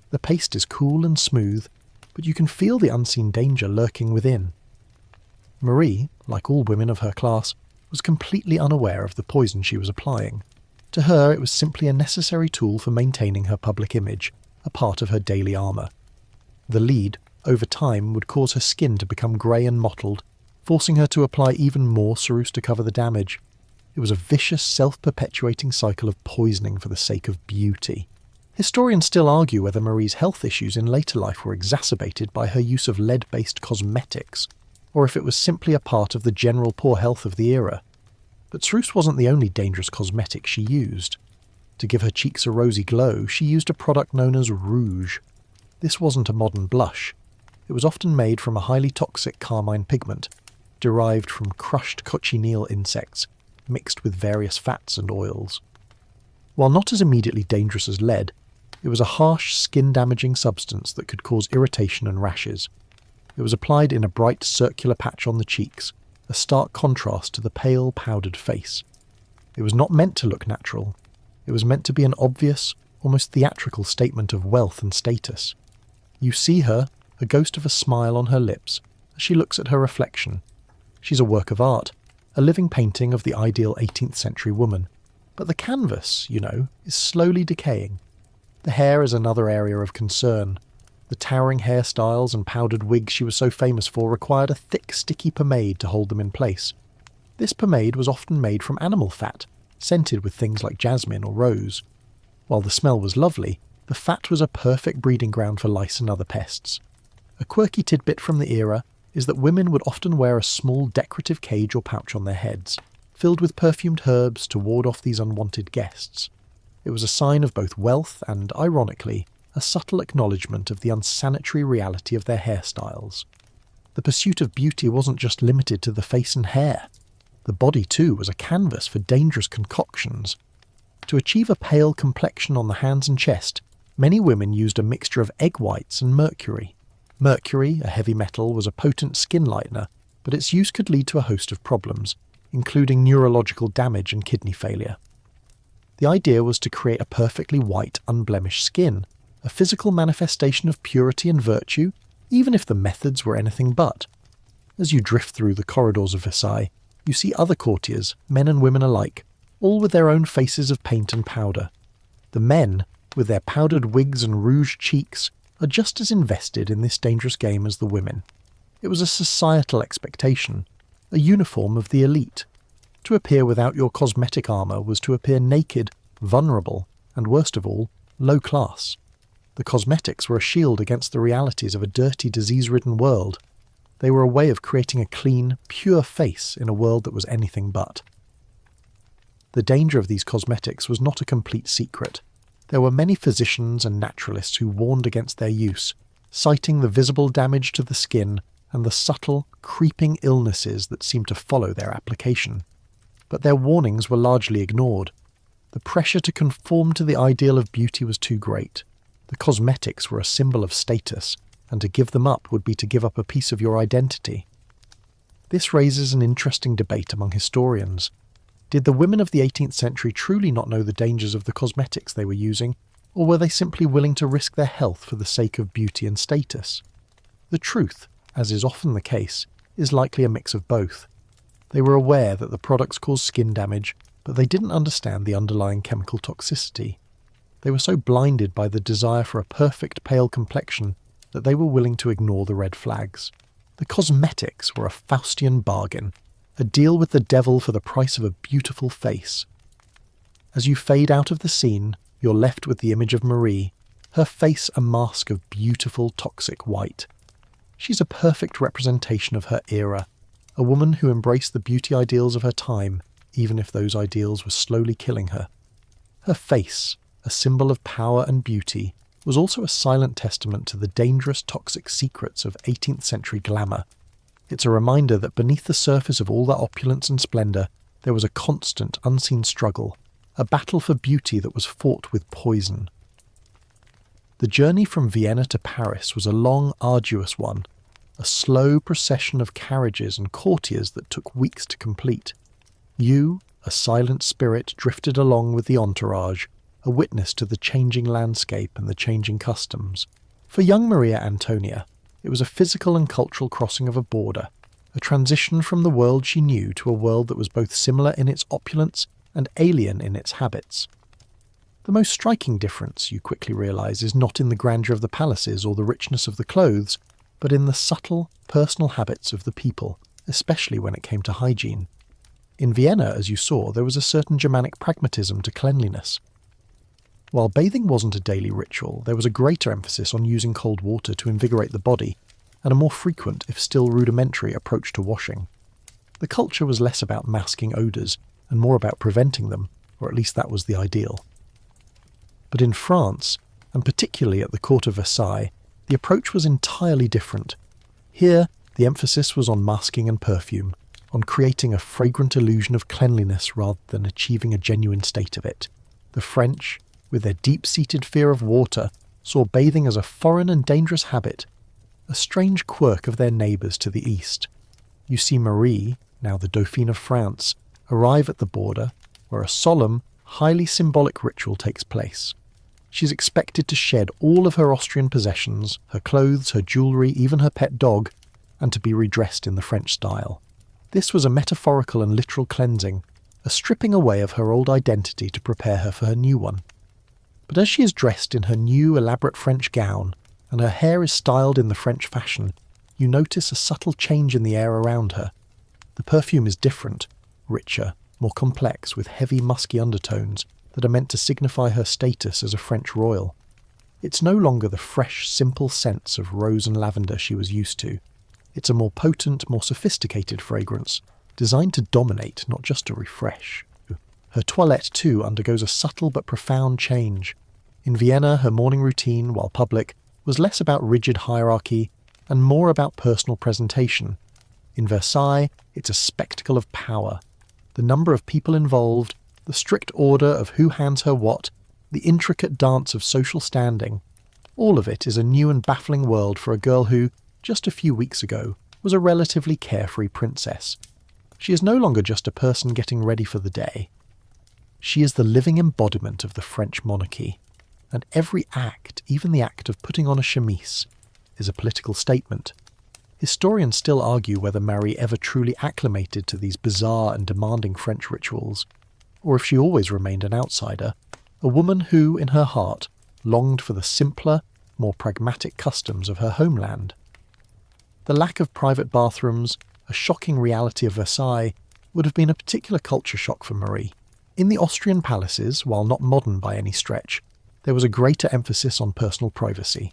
The paste is cool and smooth, but you can feel the unseen danger lurking within. Marie, like all women of her class, was completely unaware of the poison she was applying. To her it was simply a necessary tool for maintaining her public image, a part of her daily armour. The lead, over time would cause her skin to become grey and mottled, forcing her to apply even more ceruse to cover the damage. It was a vicious, self-perpetuating cycle of poisoning for the sake of beauty. Historians still argue whether Marie's health issues in later life were exacerbated by her use of lead-based cosmetics, or if it was simply a part of the general poor health of the era. But ceruse wasn't the only dangerous cosmetic she used. To give her cheeks a rosy glow, she used a product known as rouge. This wasn't a modern blush. It was often made from a highly toxic carmine pigment, derived from crushed cochineal insects, mixed with various fats and oils. While not as immediately dangerous as lead, it was a harsh, skin-damaging substance that could cause irritation and rashes. It was applied in a bright circular patch on the cheeks, a stark contrast to the pale, powdered face. It was not meant to look natural. It was meant to be an obvious, almost theatrical statement of wealth and status. You see her, a ghost of a smile on her lips, as she looks at her reflection. She's a work of art, a living painting of the ideal 18th century woman. But the canvas, is slowly decaying. The hair is another area of concern. The towering hairstyles and powdered wigs she was so famous for required a thick, sticky pomade to hold them in place. This pomade was often made from animal fat, scented with things like jasmine or rose. While the smell was lovely, the fat was a perfect breeding ground for lice and other pests. A quirky tidbit from the era is that women would often wear a small decorative cage or pouch on their heads, filled with perfumed herbs to ward off these unwanted guests. It was a sign of both wealth and, ironically, a subtle acknowledgement of the unsanitary reality of their hairstyles. The pursuit of beauty wasn't just limited to the face and hair. The body, too, was a canvas for dangerous concoctions. To achieve a pale complexion on the hands and chest, many women used a mixture of egg whites and mercury. Mercury, a heavy metal, was a potent skin lightener, but its use could lead to a host of problems, including neurological damage and kidney failure. The idea was to create a perfectly white, unblemished skin, a physical manifestation of purity and virtue, even if the methods were anything but. As you drift through the corridors of Versailles, you see other courtiers, men and women alike, all with their own faces of paint and powder. The men, with their powdered wigs and rouged cheeks, are just as invested in this dangerous game as the women. It was a societal expectation, a uniform of the elite. To appear without your cosmetic armour was to appear naked, vulnerable, and worst of all, low class. The cosmetics were a shield against the realities of a dirty, disease-ridden world. They were a way of creating a clean, pure face in a world that was anything but. The danger of these cosmetics was not a complete secret. There were many physicians and naturalists who warned against their use, citing the visible damage to the skin and the subtle, creeping illnesses that seemed to follow their application. But their warnings were largely ignored. The pressure to conform to the ideal of beauty was too great. The cosmetics were a symbol of status, and to give them up would be to give up a piece of your identity. This raises an interesting debate among historians. Did the women of the 18th century truly not know the dangers of the cosmetics they were using, or were they simply willing to risk their health for the sake of beauty and status? The truth, as is often the case, is likely a mix of both. They were aware that the products caused skin damage, but they didn't understand the underlying chemical toxicity. They were so blinded by the desire for a perfect pale complexion that they were willing to ignore the red flags. The cosmetics were a Faustian bargain, a deal with the devil for the price of a beautiful face. As you fade out of the scene, you're left with the image of Marie, her face a mask of beautiful toxic white. She's a perfect representation of her era, a woman who embraced the beauty ideals of her time, even if those ideals were slowly killing her. Her face, a symbol of power and beauty, was also a silent testament to the dangerous toxic secrets of 18th century glamour. It's a reminder that beneath the surface of all that opulence and splendour, there was a constant, unseen struggle, a battle for beauty that was fought with poison. The journey from Vienna to Paris was a long, arduous one, a slow procession of carriages and courtiers that took weeks to complete. You, a silent spirit, drifted along with the entourage, a witness to the changing landscape and the changing customs. For young Maria Antonia, it was a physical and cultural crossing of a border, a transition from the world she knew to a world that was both similar in its opulence and alien in its habits. The most striking difference, you quickly realise, is not in the grandeur of the palaces or the richness of the clothes, but in the subtle, personal habits of the people, especially when it came to hygiene. In Vienna, as you saw, there was a certain Germanic pragmatism to cleanliness. While bathing wasn't a daily ritual, there was a greater emphasis on using cold water to invigorate the body, and a more frequent, if still rudimentary, approach to washing. The culture was less about masking odours, and more about preventing them, or at least that was the ideal. But in France, and particularly at the court of Versailles, the approach was entirely different. Here, the emphasis was on masking and perfume, on creating a fragrant illusion of cleanliness rather than achieving a genuine state of it. The French, with their deep-seated fear of water, saw bathing as a foreign and dangerous habit, a strange quirk of their neighbours to the east. You see Marie, now the Dauphine of France, arrive at the border, where a solemn, highly symbolic ritual takes place. She's expected to shed all of her Austrian possessions, her clothes, her jewellery, even her pet dog, and to be redressed in the French style. This was a metaphorical and literal cleansing, a stripping away of her old identity to prepare her for her new one. But as she is dressed in her new elaborate French gown, and her hair is styled in the French fashion, you notice a subtle change in the air around her. The perfume is different, richer, more complex, with heavy musky undertones that are meant to signify her status as a French royal. It's no longer the fresh, simple scents of rose and lavender she was used to. It's a more potent, more sophisticated fragrance, designed to dominate, not just to refresh. Her toilette, too, undergoes a subtle but profound change. In Vienna, her morning routine, while public, was less about rigid hierarchy and more about personal presentation. In Versailles, it's a spectacle of power. The number of people involved, the strict order of who hands her what, the intricate dance of social standing, all of it is a new and baffling world for a girl who, just a few weeks ago, was a relatively carefree princess. She is no longer just a person getting ready for the day. She is the living embodiment of the French monarchy, and every act, even the act of putting on a chemise, is a political statement. Historians still argue whether Marie ever truly acclimated to these bizarre and demanding French rituals, or if she always remained an outsider, a woman who, in her heart, longed for the simpler, more pragmatic customs of her homeland. The lack of private bathrooms, a shocking reality of Versailles, would have been a particular culture shock for Marie. In the Austrian palaces, while not modern by any stretch, there was a greater emphasis on personal privacy.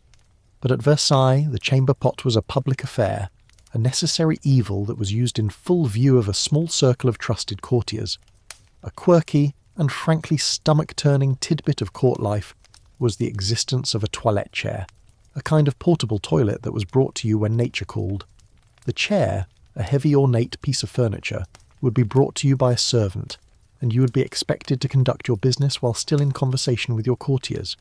But at Versailles, the chamber pot was a public affair, a necessary evil that was used in full view of a small circle of trusted courtiers. A quirky and frankly stomach-turning tidbit of court life was the existence of a toilette chair, a kind of portable toilet that was brought to you when nature called. The chair, a heavy ornate piece of furniture, would be brought to you by a servant, and you would be expected to conduct your business while still in conversation with your courtiers.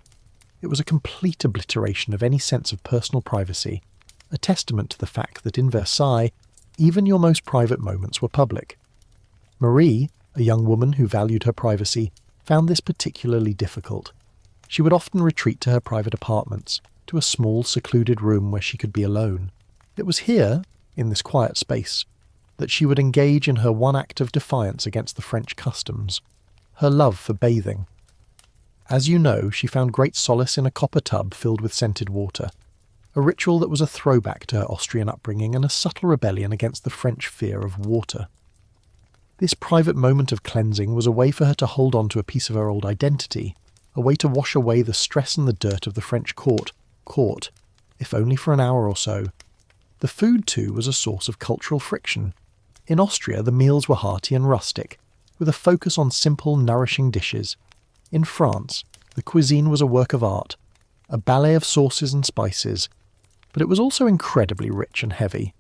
It was a complete obliteration of any sense of personal privacy, a testament to the fact that in Versailles, even your most private moments were public. Marie, a young woman who valued her privacy, found this particularly difficult. She would often retreat to her private apartments, to a small, secluded room where she could be alone. It was here, in this quiet space, that she would engage in her one act of defiance against the French customs, her love for bathing. As you know, she found great solace in a copper tub filled with scented water, a ritual that was a throwback to her Austrian upbringing and a subtle rebellion against the French fear of water. This private moment of cleansing was a way for her to hold on to a piece of her old identity, a way to wash away the stress and the dirt of the French court, if only for an hour or so. The food, too, was a source of cultural friction. In Austria, the meals were hearty and rustic, with a focus on simple, nourishing dishes. In France, the cuisine was a work of art, a ballet of sauces and spices, but it was also incredibly rich and heavy.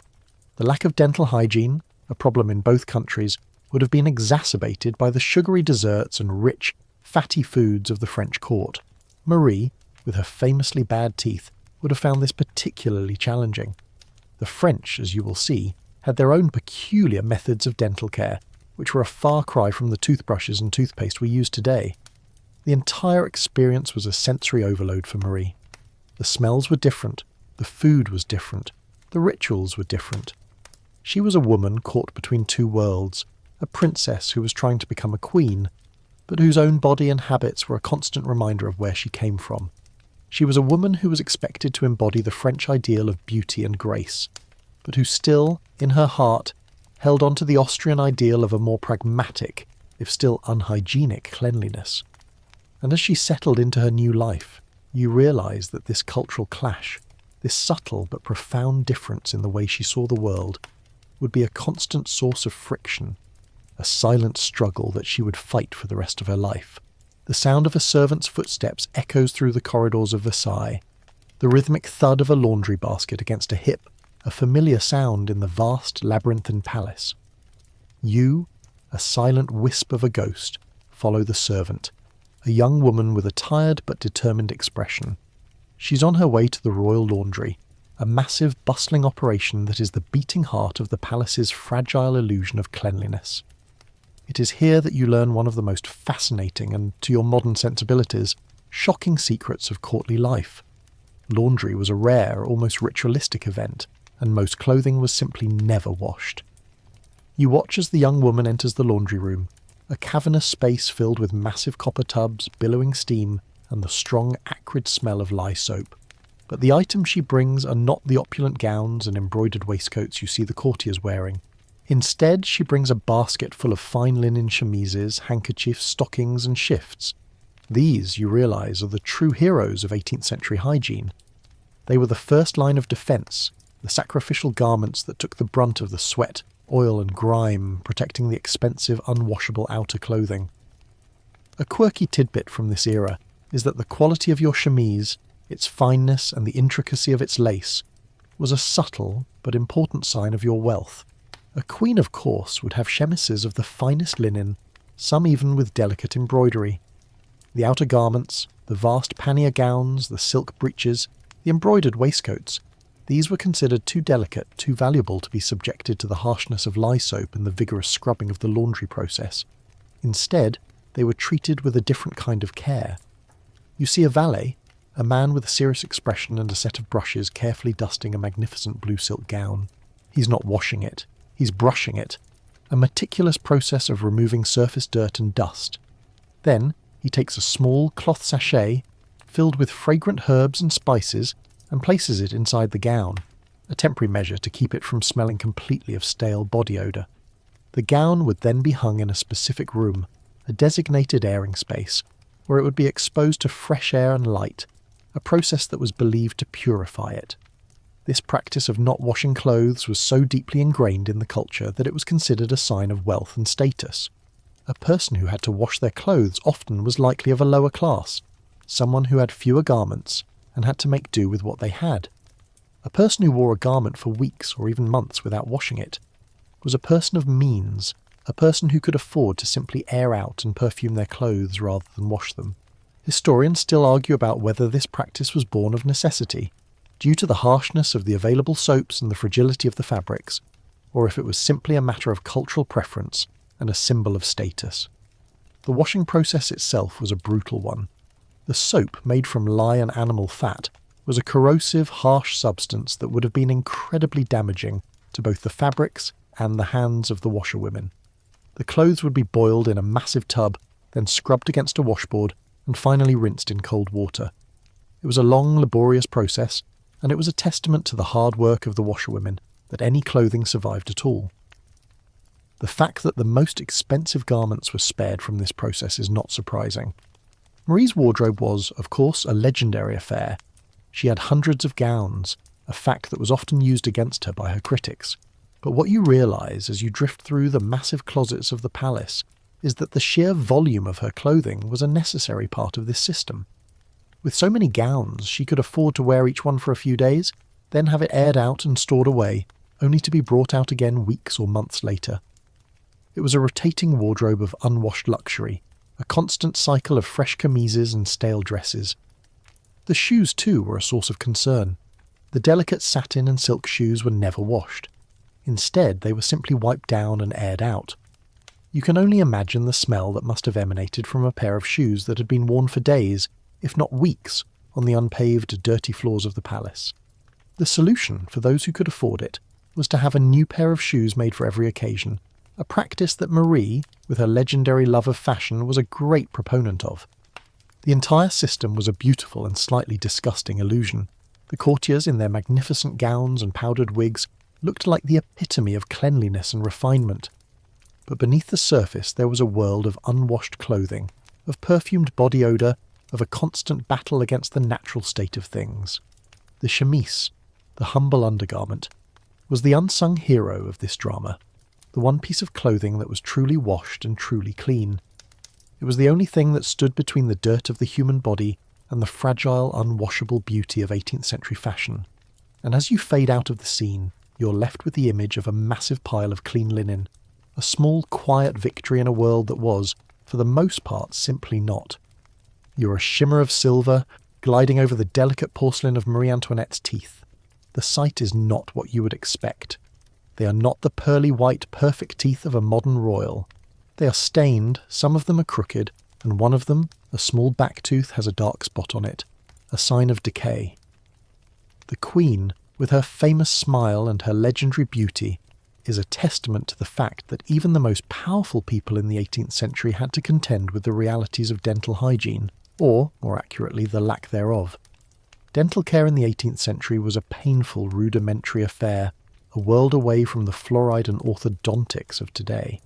The lack of dental hygiene, a problem in both countries, would have been exacerbated by the sugary desserts and rich, fatty foods of the French court. Marie, with her famously bad teeth, would have found this particularly challenging. The French, as you will see, had their own peculiar methods of dental care, which were a far cry from the toothbrushes and toothpaste we use today. The entire experience was a sensory overload for Marie. The smells were different, the food was different, the rituals were different. She was a woman caught between two worlds, a princess who was trying to become a queen, but whose own body and habits were a constant reminder of where she came from. She was a woman who was expected to embody the French ideal of beauty and grace, but who still, in her heart, held on to the Austrian ideal of a more pragmatic, if still unhygienic, cleanliness. And as she settled into her new life, you realise that this cultural clash, this subtle but profound difference in the way she saw the world, would be a constant source of friction, a silent struggle that she would fight for the rest of her life. The sound of a servant's footsteps echoes through the corridors of Versailles, the rhythmic thud of a laundry basket against a hip, a familiar sound in the vast labyrinthine palace. You, a silent wisp of a ghost, follow the servant, a young woman with a tired but determined expression. She's on her way to the royal laundry, a massive, bustling operation that is the beating heart of the palace's fragile illusion of cleanliness. It is here that you learn one of the most fascinating and, to your modern sensibilities, shocking secrets of courtly life. Laundry was a rare, almost ritualistic event, and most clothing was simply never washed. You watch as the young woman enters the laundry room, a cavernous space filled with massive copper tubs, billowing steam, and the strong, acrid smell of lye soap. But the items she brings are not the opulent gowns and embroidered waistcoats you see the courtiers wearing. Instead, she brings a basket full of fine linen chemises, handkerchiefs, stockings, and shifts. These, you realise, are the true heroes of 18th century hygiene. They were the first line of defence, the sacrificial garments that took the brunt of the sweat, oil and grime, protecting the expensive, unwashable outer clothing. A quirky tidbit from this era is that the quality of your chemise, its fineness and the intricacy of its lace, was a subtle but important sign of your wealth. A queen, of course, would have chemises of the finest linen, some even with delicate embroidery. The outer garments, the vast pannier gowns, the silk breeches, the embroidered waistcoats, these were considered too delicate, too valuable to be subjected to the harshness of lye soap and the vigorous scrubbing of the laundry process. Instead, they were treated with a different kind of care. You see a valet, a man with a serious expression and a set of brushes carefully dusting a magnificent blue silk gown. He's not washing it. He's brushing it, a meticulous process of removing surface dirt and dust. Then he takes a small cloth sachet filled with fragrant herbs and spices and places it inside the gown, a temporary measure to keep it from smelling completely of stale body odour. The gown would then be hung in a specific room, a designated airing space, where it would be exposed to fresh air and light, a process that was believed to purify it. This practice of not washing clothes was so deeply ingrained in the culture that it was considered a sign of wealth and status. A person who had to wash their clothes often was likely of a lower class, someone who had fewer garments and had to make do with what they had. A person who wore a garment for weeks or even months without washing it was a person of means, a person who could afford to simply air out and perfume their clothes rather than wash them. Historians still argue about whether this practice was born of necessity, due to the harshness of the available soaps and the fragility of the fabrics, or if it was simply a matter of cultural preference and a symbol of status. The washing process itself was a brutal one. The soap, made from lye and animal fat, was a corrosive, harsh substance that would have been incredibly damaging to both the fabrics and the hands of the washerwomen. The clothes would be boiled in a massive tub, then scrubbed against a washboard, and finally rinsed in cold water. It was a long, laborious process, and it was a testament to the hard work of the washerwomen that any clothing survived at all. The fact that the most expensive garments were spared from this process is not surprising. Marie's wardrobe was, of course, a legendary affair. She had hundreds of gowns, a fact that was often used against her by her critics. But what you realise as you drift through the massive closets of the palace is that the sheer volume of her clothing was a necessary part of this system. With so many gowns, she could afford to wear each one for a few days, then have it aired out and stored away, only to be brought out again weeks or months later. It was a rotating wardrobe of unwashed luxury, a constant cycle of fresh chemises and stale dresses. The shoes, too, were a source of concern. The delicate satin and silk shoes were never washed. Instead, they were simply wiped down and aired out. You can only imagine the smell that must have emanated from a pair of shoes that had been worn for days, if not weeks, on the unpaved, dirty floors of the palace. The solution, for those who could afford it, was to have a new pair of shoes made for every occasion, a practice that Marie, with her legendary love of fashion, was a great proponent of. The entire system was a beautiful and slightly disgusting illusion. The courtiers, in their magnificent gowns and powdered wigs, looked like the epitome of cleanliness and refinement. But beneath the surface there was a world of unwashed clothing, of perfumed body odour, of a constant battle against the natural state of things. The chemise, the humble undergarment, was the unsung hero of this drama, the one piece of clothing that was truly washed and truly clean. It was the only thing that stood between the dirt of the human body and the fragile, unwashable beauty of 18th century fashion. And as you fade out of the scene, you're left with the image of a massive pile of clean linen, a small, quiet victory in a world that was, for the most part, simply not. You're a shimmer of silver, gliding over the delicate porcelain of Marie Antoinette's teeth. The sight is not what you would expect. They are not the pearly white, perfect teeth of a modern royal. They are stained, some of them are crooked, and one of them, a small back tooth, has a dark spot on it, a sign of decay. The Queen, with her famous smile and her legendary beauty, is a testament to the fact that even the most powerful people in the 18th century had to contend with the realities of dental hygiene, or, more accurately, the lack thereof. Dental care in the 18th century was a painful, rudimentary affair, a world away from the fluoride and orthodontics of today.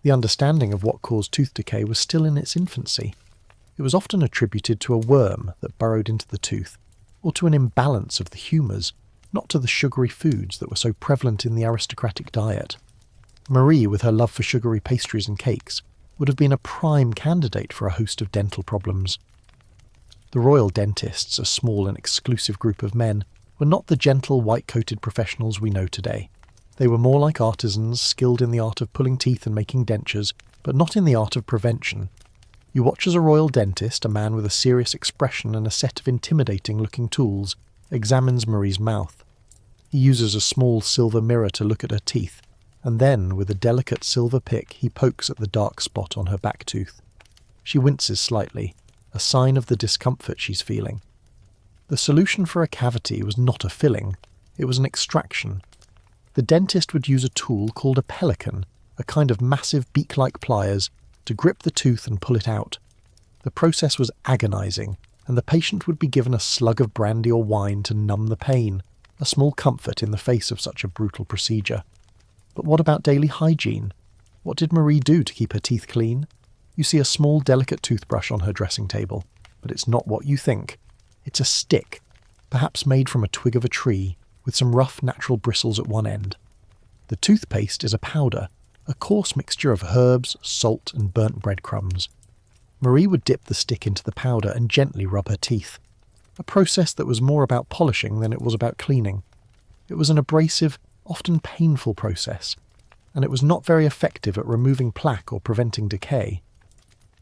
The understanding of what caused tooth decay was still in its infancy. It was often attributed to a worm that burrowed into the tooth, or to an imbalance of the humours, not to the sugary foods that were so prevalent in the aristocratic diet. Marie, with her love for sugary pastries and cakes, would have been a prime candidate for a host of dental problems. The royal dentists, a small and exclusive group of men, were not the gentle, white-coated professionals we know today. They were more like artisans, skilled in the art of pulling teeth and making dentures, but not in the art of prevention. You watch as a royal dentist, a man with a serious expression and a set of intimidating-looking tools, examines Marie's mouth. He uses a small silver mirror to look at her teeth, and then, with a delicate silver pick, he pokes at the dark spot on her back tooth. She winces slightly, a sign of the discomfort she's feeling. The solution for a cavity was not a filling, it was an extraction. The dentist would use a tool called a pelican, a kind of massive beak-like pliers, to grip the tooth and pull it out. The process was agonising, and the patient would be given a slug of brandy or wine to numb the pain, a small comfort in the face of such a brutal procedure. But what about daily hygiene? What did Marie do to keep her teeth clean? You see a small, delicate toothbrush on her dressing table, but it's not what you think. It's a stick, perhaps made from a twig of a tree, with some rough natural bristles at one end. The toothpaste is a powder, a coarse mixture of herbs, salt and burnt breadcrumbs. Marie would dip the stick into the powder and gently rub her teeth, a process that was more about polishing than it was about cleaning. It was an abrasive, often painful process, and it was not very effective at removing plaque or preventing decay.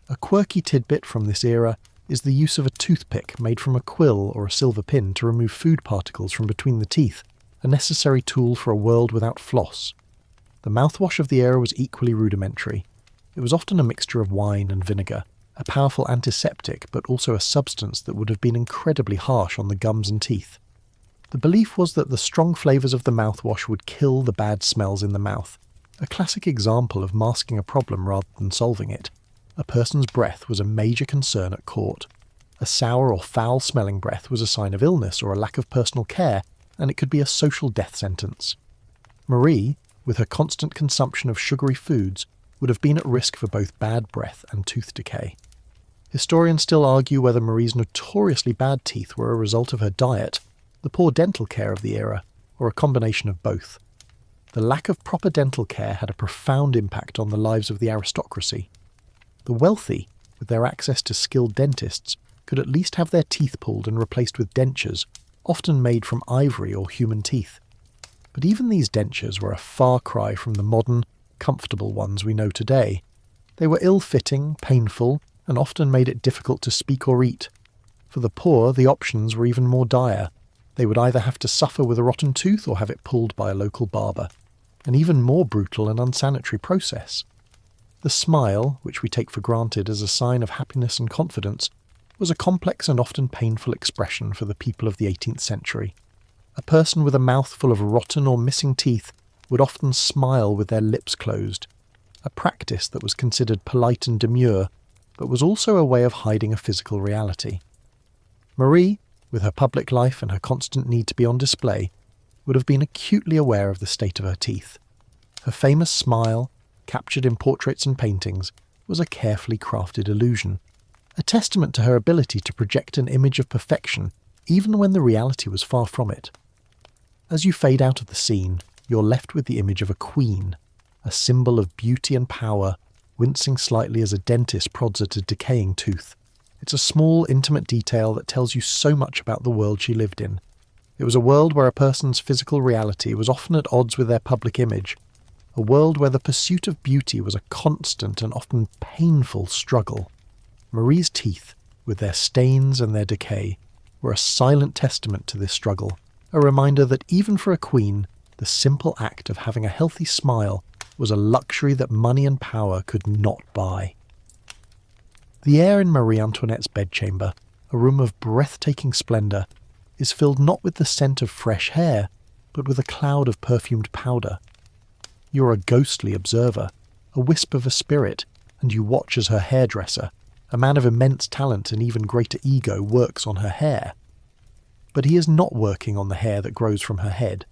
A quirky tidbit from this era is the use of a toothpick made from a quill or a silver pin to remove food particles from between the teeth, a necessary tool for a world without floss. The mouthwash of the era was equally rudimentary. It was often a mixture of wine and vinegar, a powerful antiseptic but also a substance that would have been incredibly harsh on the gums and teeth. The belief was that the strong flavours of the mouthwash would kill the bad smells in the mouth, a classic example of masking a problem rather than solving it. A person's breath was a major concern at court. A sour or foul-smelling breath was a sign of illness or a lack of personal care, and it could be a social death sentence. Marie, with her constant consumption of sugary foods, would have been at risk for both bad breath and tooth decay. Historians still argue whether Marie's notoriously bad teeth were a result of her diet, the poor dental care of the era, or a combination of both. The lack of proper dental care had a profound impact on the lives of the aristocracy. The wealthy, with their access to skilled dentists, could at least have their teeth pulled and replaced with dentures, often made from ivory or human teeth. But even these dentures were a far cry from the modern, comfortable ones we know today. They were ill-fitting, painful, and often made it difficult to speak or eat. For the poor, the options were even more dire. They would either have to suffer with a rotten tooth or have it pulled by a local barber. An even more brutal and unsanitary process. The smile, which we take for granted as a sign of happiness and confidence, was a complex and often painful expression for the people of the 18th century. A person with a mouth full of rotten or missing teeth would often smile with their lips closed, a practice that was considered polite and demure, but was also a way of hiding a physical reality. Marie, with her public life and her constant need to be on display, would have been acutely aware of the state of her teeth. Her famous smile, captured in portraits and paintings, was a carefully crafted illusion, a testament to her ability to project an image of perfection even when the reality was far from it. As you fade out of the scene, you're left with the image of a queen, a symbol of beauty and power, wincing slightly as a dentist prods at a decaying tooth. It's a small, intimate detail that tells you so much about the world she lived in. It was a world where a person's physical reality was often at odds with their public image, a world where the pursuit of beauty was a constant and often painful struggle. Marie's teeth, with their stains and their decay, were a silent testament to this struggle, a reminder that even for a queen, the simple act of having a healthy smile was a luxury that money and power could not buy. The air in Marie Antoinette's bedchamber, a room of breathtaking splendour, is filled not with the scent of fresh hair, but with a cloud of perfumed powder. You're a ghostly observer, a wisp of a spirit, and you watch as her hairdresser, a man of immense talent and even greater ego, works on her hair. But he is not working on the hair that grows from her head.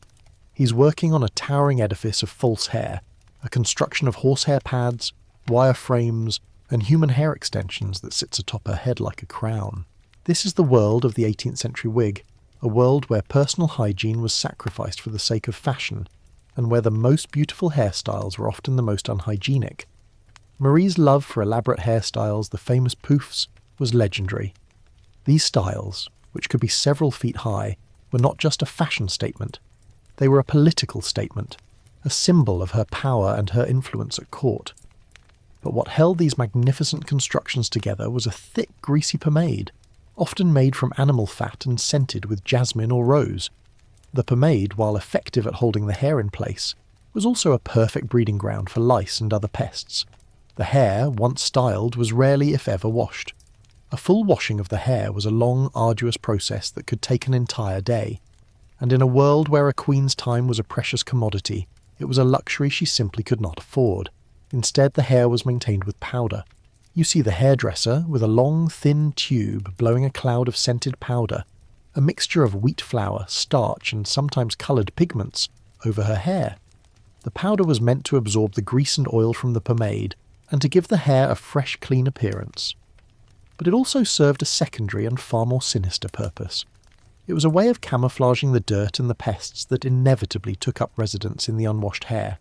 He's working on a towering edifice of false hair, a construction of horsehair pads, wire frames, and human hair extensions that sits atop her head like a crown. This is the world of the 18th century wig, a world where personal hygiene was sacrificed for the sake of fashion, and where the most beautiful hairstyles were often the most unhygienic. Marie's love for elaborate hairstyles, the famous poufs, was legendary. These styles, which could be several feet high, were not just a fashion statement. They were a political statement, a symbol of her power and her influence at court. But what held these magnificent constructions together was a thick, greasy pomade, often made from animal fat and scented with jasmine or rose. The pomade, while effective at holding the hair in place, was also a perfect breeding ground for lice and other pests. The hair, once styled, was rarely if ever washed. A full washing of the hair was a long, arduous process that could take an entire day, and in a world where a queen's time was a precious commodity, it was a luxury she simply could not afford. Instead, the hair was maintained with powder. You see the hairdresser with a long, thin tube blowing a cloud of scented powder, a mixture of wheat flour, starch, and sometimes coloured pigments, over her hair. The powder was meant to absorb the grease and oil from the pomade, and to give the hair a fresh, clean appearance. But it also served a secondary and far more sinister purpose. It was a way of camouflaging the dirt and the pests that inevitably took up residence in the unwashed hair.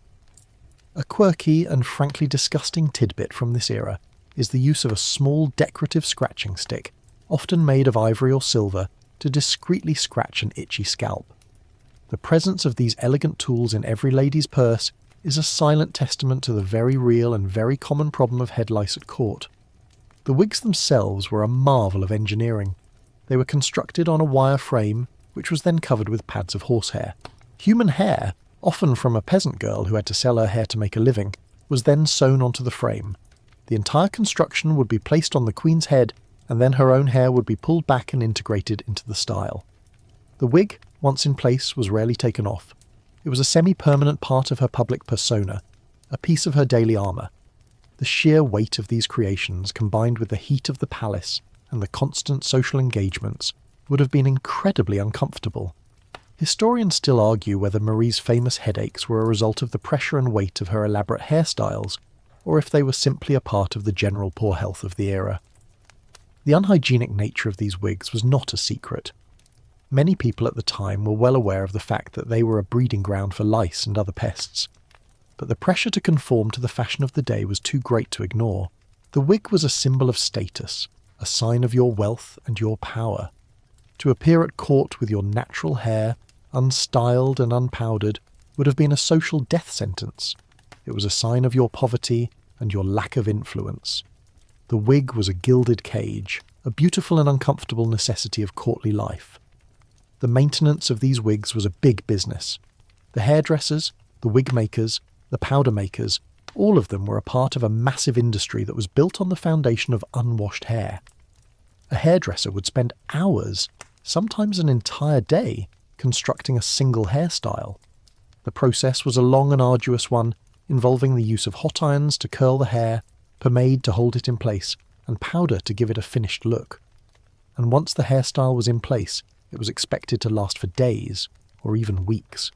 A quirky and frankly disgusting tidbit from this era is the use of a small decorative scratching stick, often made of ivory or silver, to discreetly scratch an itchy scalp. The presence of these elegant tools in every lady's purse is a silent testament to the very real and very common problem of head lice at court. The wigs themselves were a marvel of engineering. They were constructed on a wire frame, which was then covered with pads of horsehair. Human hair, often from a peasant girl who had to sell her hair to make a living, was then sewn onto the frame. The entire construction would be placed on the queen's head, and then her own hair would be pulled back and integrated into the style. The wig, once in place, was rarely taken off. It was a semi-permanent part of her public persona, a piece of her daily armour. The sheer weight of these creations, combined with the heat of the palace and the constant social engagements, would have been incredibly uncomfortable. Historians still argue whether Marie's famous headaches were a result of the pressure and weight of her elaborate hairstyles, or if they were simply a part of the general poor health of the era. The unhygienic nature of these wigs was not a secret. Many people at the time were well aware of the fact that they were a breeding ground for lice and other pests. But the pressure to conform to the fashion of the day was too great to ignore. The wig was a symbol of status, a sign of your wealth and your power. To appear at court with your natural hair, unstyled and unpowdered, would have been a social death sentence. It was a sign of your poverty and your lack of influence. The wig was a gilded cage, a beautiful and uncomfortable necessity of courtly life. The maintenance of these wigs was a big business. The hairdressers, the wig makers, the powder makers, all of them were a part of a massive industry that was built on the foundation of unwashed hair. A hairdresser would spend hours, sometimes an entire day, constructing a single hairstyle. The process was a long and arduous one, involving the use of hot irons to curl the hair, pomade to hold it in place, and powder to give it a finished look. And once the hairstyle was in place, it was expected to last for days, or even weeks.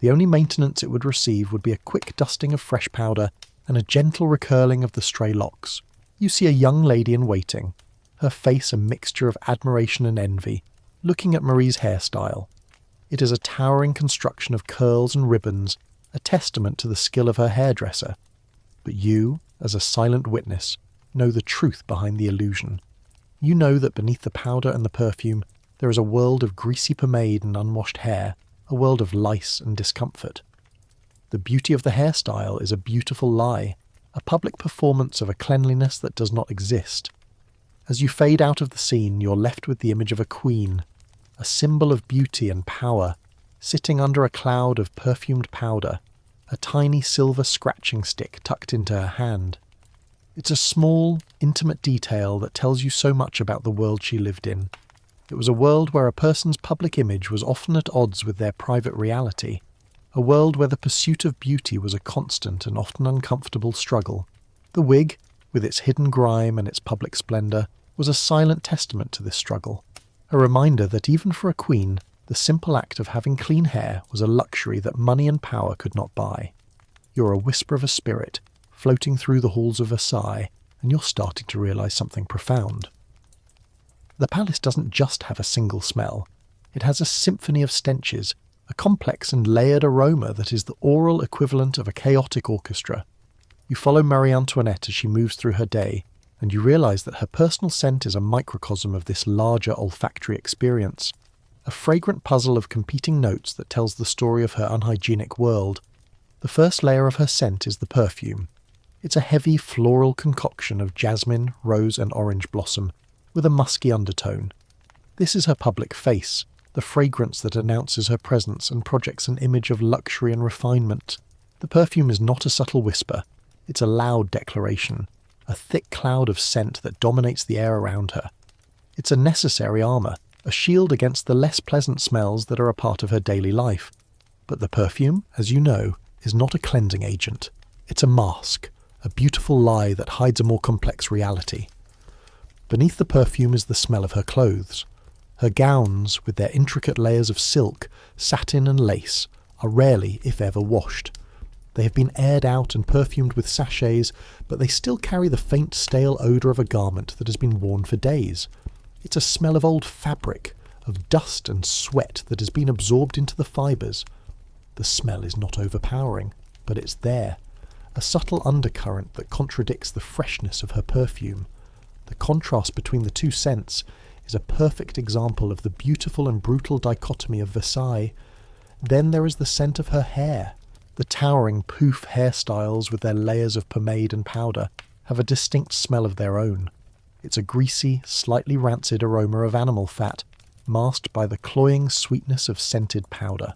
The only maintenance it would receive would be a quick dusting of fresh powder and a gentle recurling of the stray locks. You see a young lady in waiting, her face a mixture of admiration and envy, looking at Marie's hairstyle. It is a towering construction of curls and ribbons, a testament to the skill of her hairdresser. But you, as a silent witness, know the truth behind the illusion. You know that beneath the powder and the perfume, there is a world of greasy pomade and unwashed hair, a world of lice and discomfort. The beauty of the hairstyle is a beautiful lie, a public performance of a cleanliness that does not exist. As you fade out of the scene, you're left with the image of a queen, a symbol of beauty and power, sitting under a cloud of perfumed powder, a tiny silver scratching stick tucked into her hand. It's a small, intimate detail that tells you so much about the world she lived in. It was a world where a person's public image was often at odds with their private reality, a world where the pursuit of beauty was a constant and often uncomfortable struggle. The wig, with its hidden grime and its public splendour, was a silent testament to this struggle, a reminder that even for a queen, the simple act of having clean hair was a luxury that money and power could not buy. You're a whisper of a spirit, floating through the halls of Versailles, and you're starting to realise something profound. The palace doesn't just have a single smell. It has a symphony of stenches, a complex and layered aroma that is the oral equivalent of a chaotic orchestra. You follow Marie Antoinette as she moves through her day, and you realise that her personal scent is a microcosm of this larger olfactory experience, a fragrant puzzle of competing notes that tells the story of her unhygienic world. The first layer of her scent is the perfume. It's a heavy floral concoction of jasmine, rose and orange blossom, with a musky undertone. This is her public face, the fragrance that announces her presence and projects an image of luxury and refinement. The perfume is not a subtle whisper, it's a loud declaration, a thick cloud of scent that dominates the air around her. It's a necessary armour, a shield against the less pleasant smells that are a part of her daily life. But the perfume, as you know, is not a cleansing agent. It's a mask, a beautiful lie that hides a more complex reality. Beneath the perfume is the smell of her clothes. Her gowns, with their intricate layers of silk, satin and lace, are rarely, if ever, washed. They have been aired out and perfumed with sachets, but they still carry the faint, stale odour of a garment that has been worn for days. It's a smell of old fabric, of dust and sweat that has been absorbed into the fibres. The smell is not overpowering, but it's there, a subtle undercurrent that contradicts the freshness of her perfume. The contrast between the two scents is a perfect example of the beautiful and brutal dichotomy of Versailles. Then there is the scent of her hair. The towering poof hairstyles with their layers of pomade and powder have a distinct smell of their own. It's a greasy, slightly rancid aroma of animal fat, masked by the cloying sweetness of scented powder.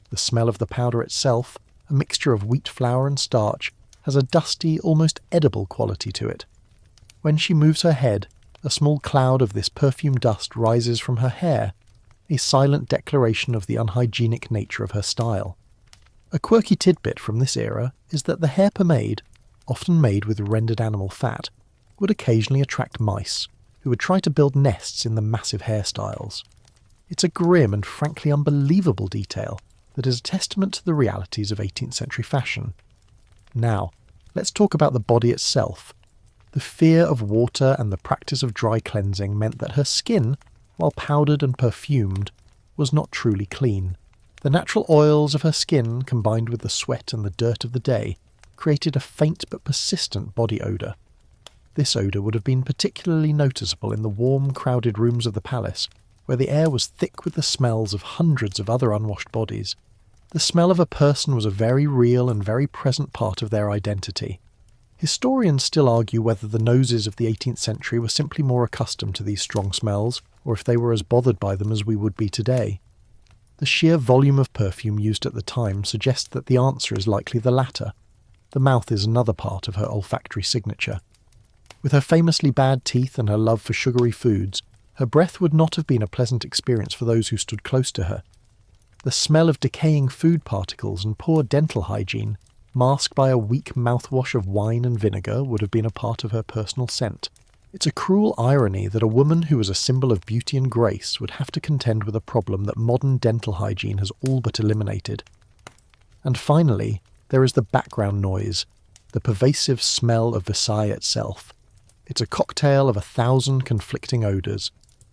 The smell of the powder itself, a mixture of wheat flour and starch, has a dusty, almost edible quality to it. When she moves her head, a small cloud of this perfume dust rises from her hair, a silent declaration of the unhygienic nature of her style. A quirky tidbit from this era is that the hair pomade, often made with rendered animal fat, would occasionally attract mice, who would try to build nests in the massive hairstyles. It's a grim and frankly unbelievable detail that is a testament to the realities of 18th century fashion. Now, let's talk about the body itself. The fear of water and the practice of dry cleansing meant that her skin, while powdered and perfumed, was not truly clean. The natural oils of her skin, combined with the sweat and the dirt of the day, created a faint but persistent body odour. This odour would have been particularly noticeable in the warm, crowded rooms of the palace, where the air was thick with the smells of hundreds of other unwashed bodies. The smell of a person was a very real and very present part of their identity. Historians still argue whether the noses of the 18th century were simply more accustomed to these strong smells, or if they were as bothered by them as we would be today. The sheer volume of perfume used at the time suggests that the answer is likely the latter. The mouth is another part of her olfactory signature. With her famously bad teeth and her love for sugary foods, her breath would not have been a pleasant experience for those who stood close to her. The smell of decaying food particles and poor dental hygiene, masked by a weak mouthwash of wine and vinegar, would have been a part of her personal scent. It's a cruel irony that a woman who was a symbol of beauty and grace would have to contend with a problem that modern dental hygiene has all but eliminated. And finally, there is the background noise, the pervasive smell of Versailles itself. It's a cocktail of 1,000 conflicting odours.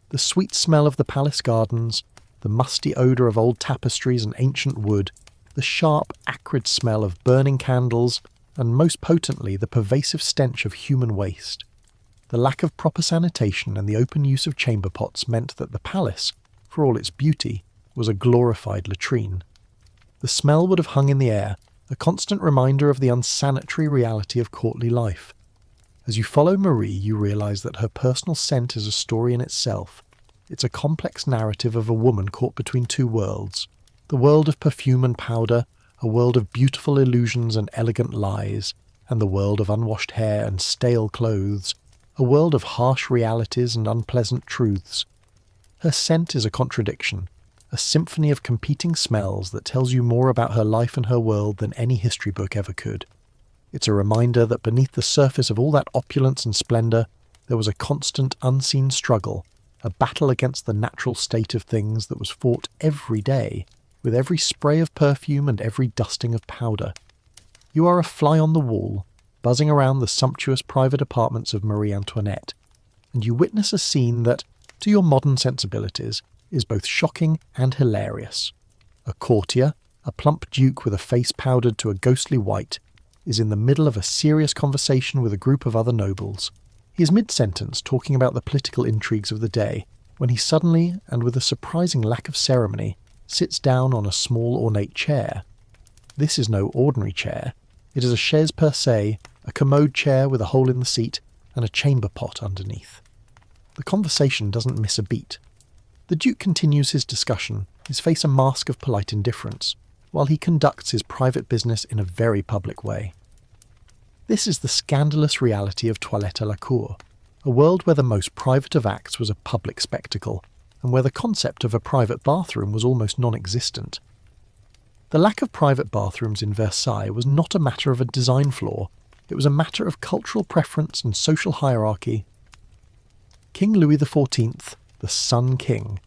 The sweet smell of the palace gardens, the musty odour of old tapestries and ancient wood, the sharp, acrid smell of burning candles, and most potently the pervasive stench of human waste. The lack of proper sanitation and the open use of chamber pots meant that the palace, for all its beauty, was a glorified latrine. The smell would have hung in the air, a constant reminder of the unsanitary reality of courtly life. As you follow Marie, you realise that her personal scent is a story in itself. It's a complex narrative of a woman caught between two worlds. The world of perfume and powder, a world of beautiful illusions and elegant lies, and the world of unwashed hair and stale clothes, a world of harsh realities and unpleasant truths. Her scent is a contradiction, a symphony of competing smells that tells you more about her life and her world than any history book ever could. It's a reminder that beneath the surface of all that opulence and splendour, there was a constant unseen struggle, a battle against the natural state of things that was fought every day, with every spray of perfume and every dusting of powder. You are a fly on the wall, buzzing around the sumptuous private apartments of Marie Antoinette, and you witness a scene that, to your modern sensibilities, is both shocking and hilarious. A courtier, a plump duke with a face powdered to a ghostly white, is in the middle of a serious conversation with a group of other nobles. He is mid-sentence talking about the political intrigues of the day, when he suddenly, and with a surprising lack of ceremony, sits down on a small ornate chair. This is no ordinary chair. It is a chaise percée, a commode chair with a hole in the seat, and a chamber pot underneath. The conversation doesn't miss a beat. The Duke continues his discussion, his face a mask of polite indifference, while he conducts his private business in a very public way. This is the scandalous reality of toilette à la cour, a world where the most private of acts was a public spectacle, and where the concept of a private bathroom was almost non-existent. The lack of private bathrooms in Versailles was not a matter of a design flaw, it was a matter of cultural preference and social hierarchy. King Louis XIV, the Sun King,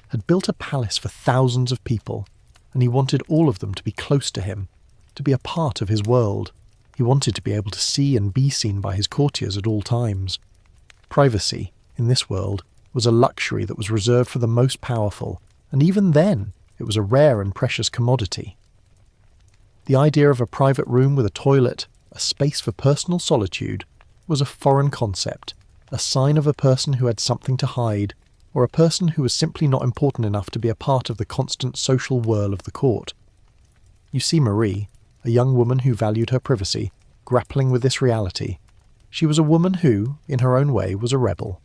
had built a palace for thousands of people, and he wanted all of them to be close to him, to be a part of his world. He wanted to be able to see and be seen by his courtiers at all times. Privacy, in this world, was a luxury that was reserved for the most powerful, and even then, it was a rare and precious commodity. The idea of a private room with a toilet, a space for personal solitude, was a foreign concept, a sign of a person who had something to hide, or a person who was simply not important enough to be a part of the constant social whirl of the court. You see Marie, a young woman who valued her privacy, grappling with this reality. She was a woman who, in her own way, was a rebel.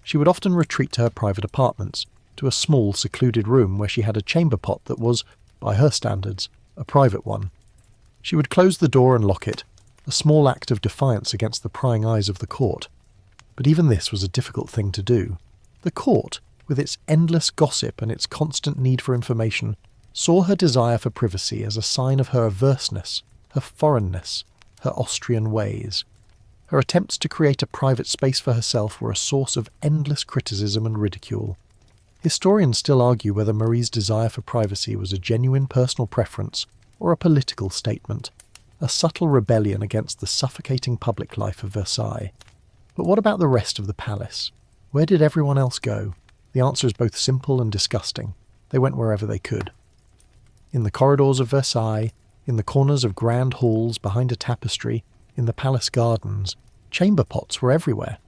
She would often retreat to her private apartments, to a small, secluded room where she had a chamber pot that was, by her standards, a private one. She would close the door and lock it, a small act of defiance against the prying eyes of the court. But even this was a difficult thing to do. The court, with its endless gossip and its constant need for information, saw her desire for privacy as a sign of her averseness, her foreignness, her Austrian ways. Her attempts to create a private space for herself were a source of endless criticism and ridicule. Historians still argue whether Marie's desire for privacy was a genuine personal preference or a political statement, a subtle rebellion against the suffocating public life of Versailles. But what about the rest of the palace? Where did everyone else go? The answer is both simple and disgusting. They went wherever they could. In the corridors of Versailles, in the corners of grand halls behind a tapestry, in the palace gardens, chamber pots were everywhere.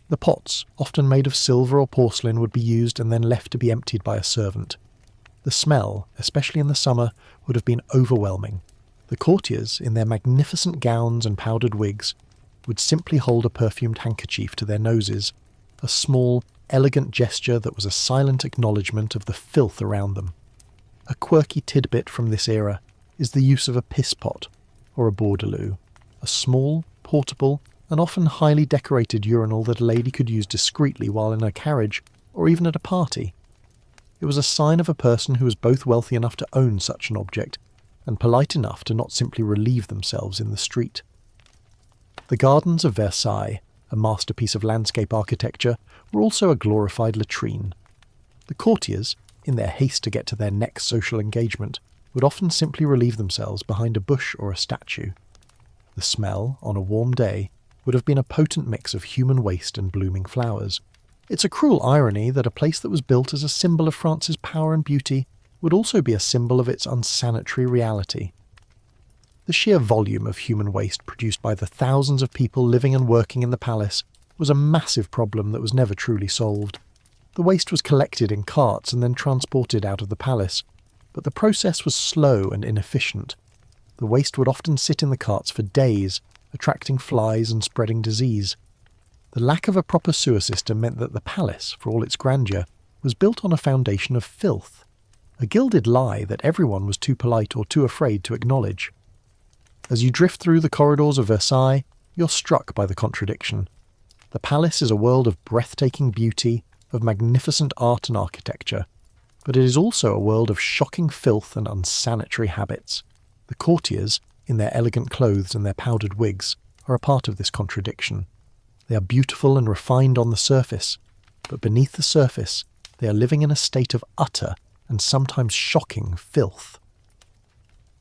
The pots, often made of silver or porcelain, would be used and then left to be emptied by a servant. The smell, especially in the summer, would have been overwhelming. The courtiers, in their magnificent gowns and powdered wigs, would simply hold a perfumed handkerchief to their noses, a small, elegant gesture that was a silent acknowledgement of the filth around them. A quirky tidbit from this era is the use of a piss pot, or a bordaloo, a small, portable, and often highly decorated urinal that a lady could use discreetly while in her carriage, or even at a party. It was a sign of a person who was both wealthy enough to own such an object, and polite enough to not simply relieve themselves in the street. The gardens of Versailles, a masterpiece of landscape architecture, were also a glorified latrine. The courtiers, in their haste to get to their next social engagement, would often simply relieve themselves behind a bush or a statue. The smell, on a warm day, would have been a potent mix of human waste and blooming flowers. It's a cruel irony that a place that was built as a symbol of France's power and beauty would also be a symbol of its unsanitary reality. The sheer volume of human waste produced by the thousands of people living and working in the palace was a massive problem that was never truly solved. The waste was collected in carts and then transported out of the palace, but the process was slow and inefficient. The waste would often sit in the carts for days, attracting flies and spreading disease. The lack of a proper sewer system meant that the palace, for all its grandeur, was built on a foundation of filth, a gilded lie that everyone was too polite or too afraid to acknowledge. As you drift through the corridors of Versailles, you're struck by the contradiction. The palace is a world of breathtaking beauty, of magnificent art and architecture, but it is also a world of shocking filth and unsanitary habits. The courtiers, in their elegant clothes and their powdered wigs, are a part of this contradiction. They are beautiful and refined on the surface, but beneath the surface they are living in a state of utter and sometimes shocking filth.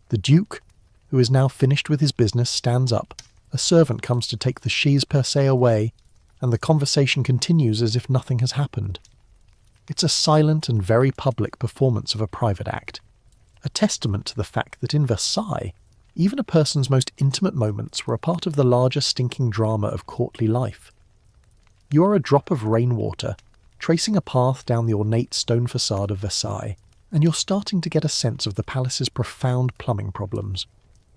The Duke, who is now finished with his business, stands up, a servant comes to take the chaise percée away, and the conversation continues as if nothing has happened. It's a silent and very public performance of a private act, a testament to the fact that in Versailles, even a person's most intimate moments were a part of the larger stinking drama of courtly life. You are a drop of rainwater, tracing a path down the ornate stone facade of Versailles, and you're starting to get a sense of the palace's profound plumbing problems.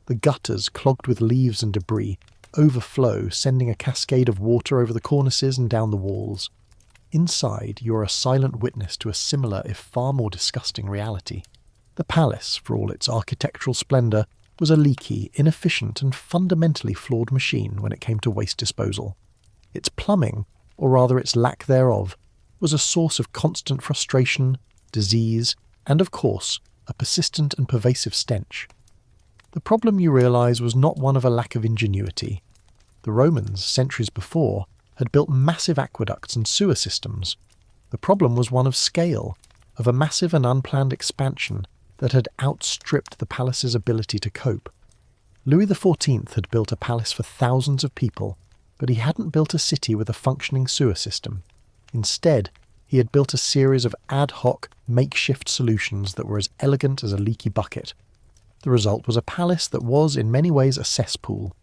The gutters, clogged with leaves and debris, overflow, sending a cascade of water over the cornices and down the walls. Inside, you are a silent witness to a similar, if far more disgusting, reality. The palace, for all its architectural splendour, was a leaky, inefficient and fundamentally flawed machine when it came to waste disposal. Its plumbing, or rather its lack thereof, was a source of constant frustration, disease, and of course, a persistent and pervasive stench. The problem, you realise, was not one of a lack of ingenuity. The Romans, centuries before, had built massive aqueducts and sewer systems. The problem was one of scale, of a massive and unplanned expansion that had outstripped the palace's ability to cope. Louis XIV had built a palace for thousands of people, but he hadn't built a city with a functioning sewer system. Instead, he had built a series of ad hoc, makeshift solutions that were as elegant as a leaky bucket. The result was a palace that was, in many ways, a cesspool.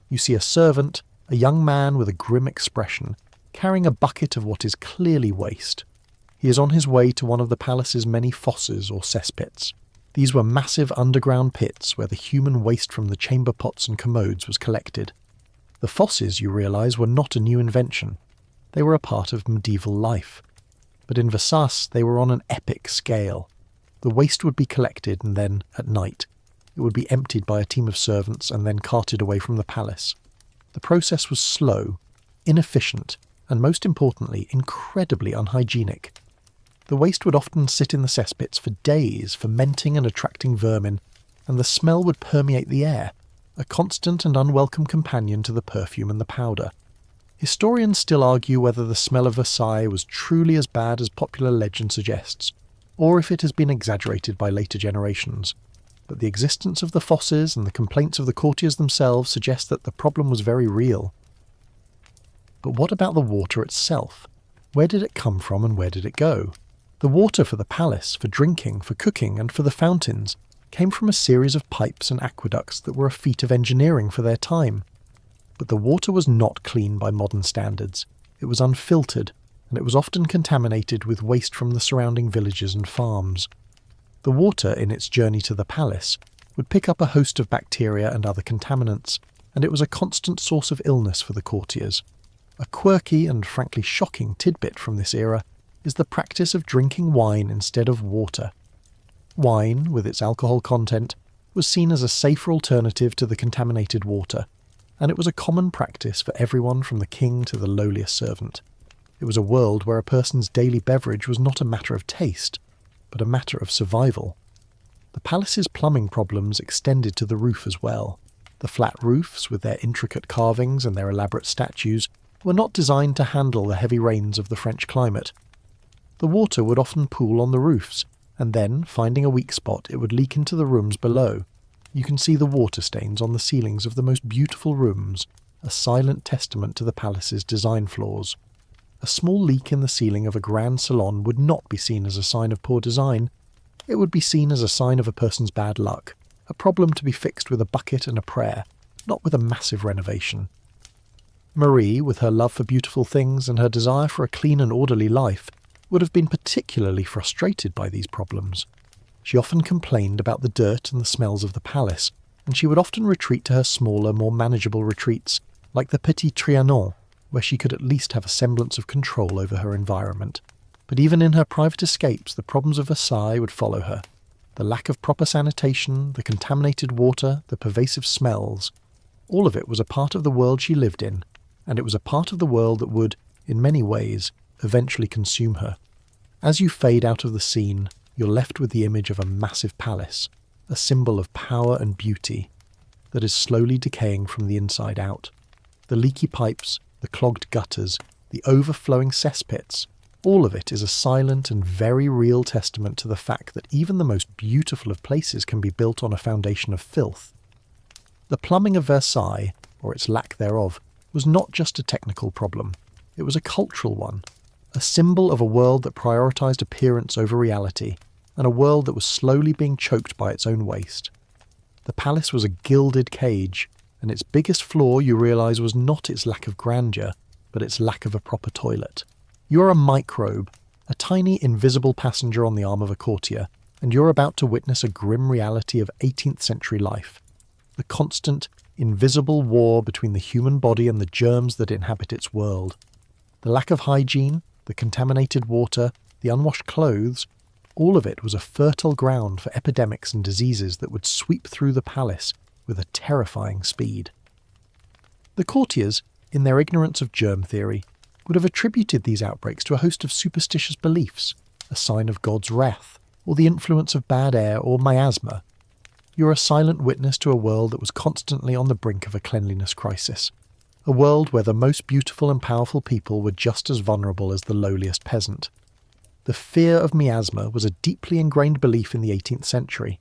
You see a servant, a young man with a grim expression, carrying a bucket of what is clearly waste. He is on his way to one of the palace's many fosses or cesspits. These were massive underground pits where the human waste from the chamber pots and commodes was collected. The fosses, you realise, were not a new invention. They were a part of medieval life. But in Versailles, they were on an epic scale. The waste would be collected and then, at night, it would be emptied by a team of servants and then carted away from the palace. The process was slow, inefficient, and most importantly, incredibly unhygienic. The waste would often sit in the cesspits for days, fermenting and attracting vermin, and the smell would permeate the air, a constant and unwelcome companion to the perfume and the powder. Historians still argue whether the smell of Versailles was truly as bad as popular legend suggests, or if it has been exaggerated by later generations. But the existence of the fosses and the complaints of the courtiers themselves suggest that the problem was very real. But what about the water itself? Where did it come from and where did it go? The water for the palace, for drinking, for cooking, and for the fountains came from a series of pipes and aqueducts that were a feat of engineering for their time. But the water was not clean by modern standards. It was unfiltered, and it was often contaminated with waste from the surrounding villages and farms. The water, in its journey to the palace, would pick up a host of bacteria and other contaminants, and it was a constant source of illness for the courtiers. A quirky and frankly shocking tidbit from this era is the practice of drinking wine instead of water. Wine, with its alcohol content, was seen as a safer alternative to the contaminated water, and it was a common practice for everyone from the king to the lowliest servant. It was a world where a person's daily beverage was not a matter of taste, but a matter of survival. The palace's plumbing problems extended to the roof as well. The flat roofs, with their intricate carvings and their elaborate statues, were not designed to handle the heavy rains of the French climate. The water would often pool on the roofs, and then, finding a weak spot, it would leak into the rooms below. You can see the water stains on the ceilings of the most beautiful rooms, a silent testament to the palace's design flaws. A small leak in the ceiling of a grand salon would not be seen as a sign of poor design. It would be seen as a sign of a person's bad luck, a problem to be fixed with a bucket and a prayer, not with a massive renovation. Marie, with her love for beautiful things and her desire for a clean and orderly life, would have been particularly frustrated by these problems. She often complained about the dirt and the smells of the palace, and she would often retreat to her smaller, more manageable retreats, like the Petit Trianon, where she could at least have a semblance of control over her environment. But even in her private escapes, the problems of Versailles would follow her. The lack of proper sanitation, the contaminated water, the pervasive smells, all of it was a part of the world she lived in, and it was a part of the world that would, in many ways, eventually consume her. As you fade out of the scene, you're left with the image of a massive palace, a symbol of power and beauty, that is slowly decaying from the inside out. The leaky pipes, the clogged gutters, the overflowing cesspits, all of it is a silent and very real testament to the fact that even the most beautiful of places can be built on a foundation of filth. The plumbing of Versailles, or its lack thereof, was not just a technical problem. It was a cultural one, a symbol of a world that prioritized appearance over reality, and a world that was slowly being choked by its own waste. The palace was a gilded cage, and its biggest flaw, you realize, was not its lack of grandeur, but its lack of a proper toilet. You are a microbe, a tiny invisible passenger on the arm of a courtier, and you're about to witness a grim reality of 18th century life. The constant, invisible war between the human body and the germs that inhabit its world. The lack of hygiene, the contaminated water, the unwashed clothes, all of it was a fertile ground for epidemics and diseases that would sweep through the palace with a terrifying speed. The courtiers, in their ignorance of germ theory, would have attributed these outbreaks to a host of superstitious beliefs, a sign of God's wrath, or the influence of bad air or miasma. You're a silent witness to a world that was constantly on the brink of a cleanliness crisis, a world where the most beautiful and powerful people were just as vulnerable as the lowliest peasant. The fear of miasma was a deeply ingrained belief in the 18th century.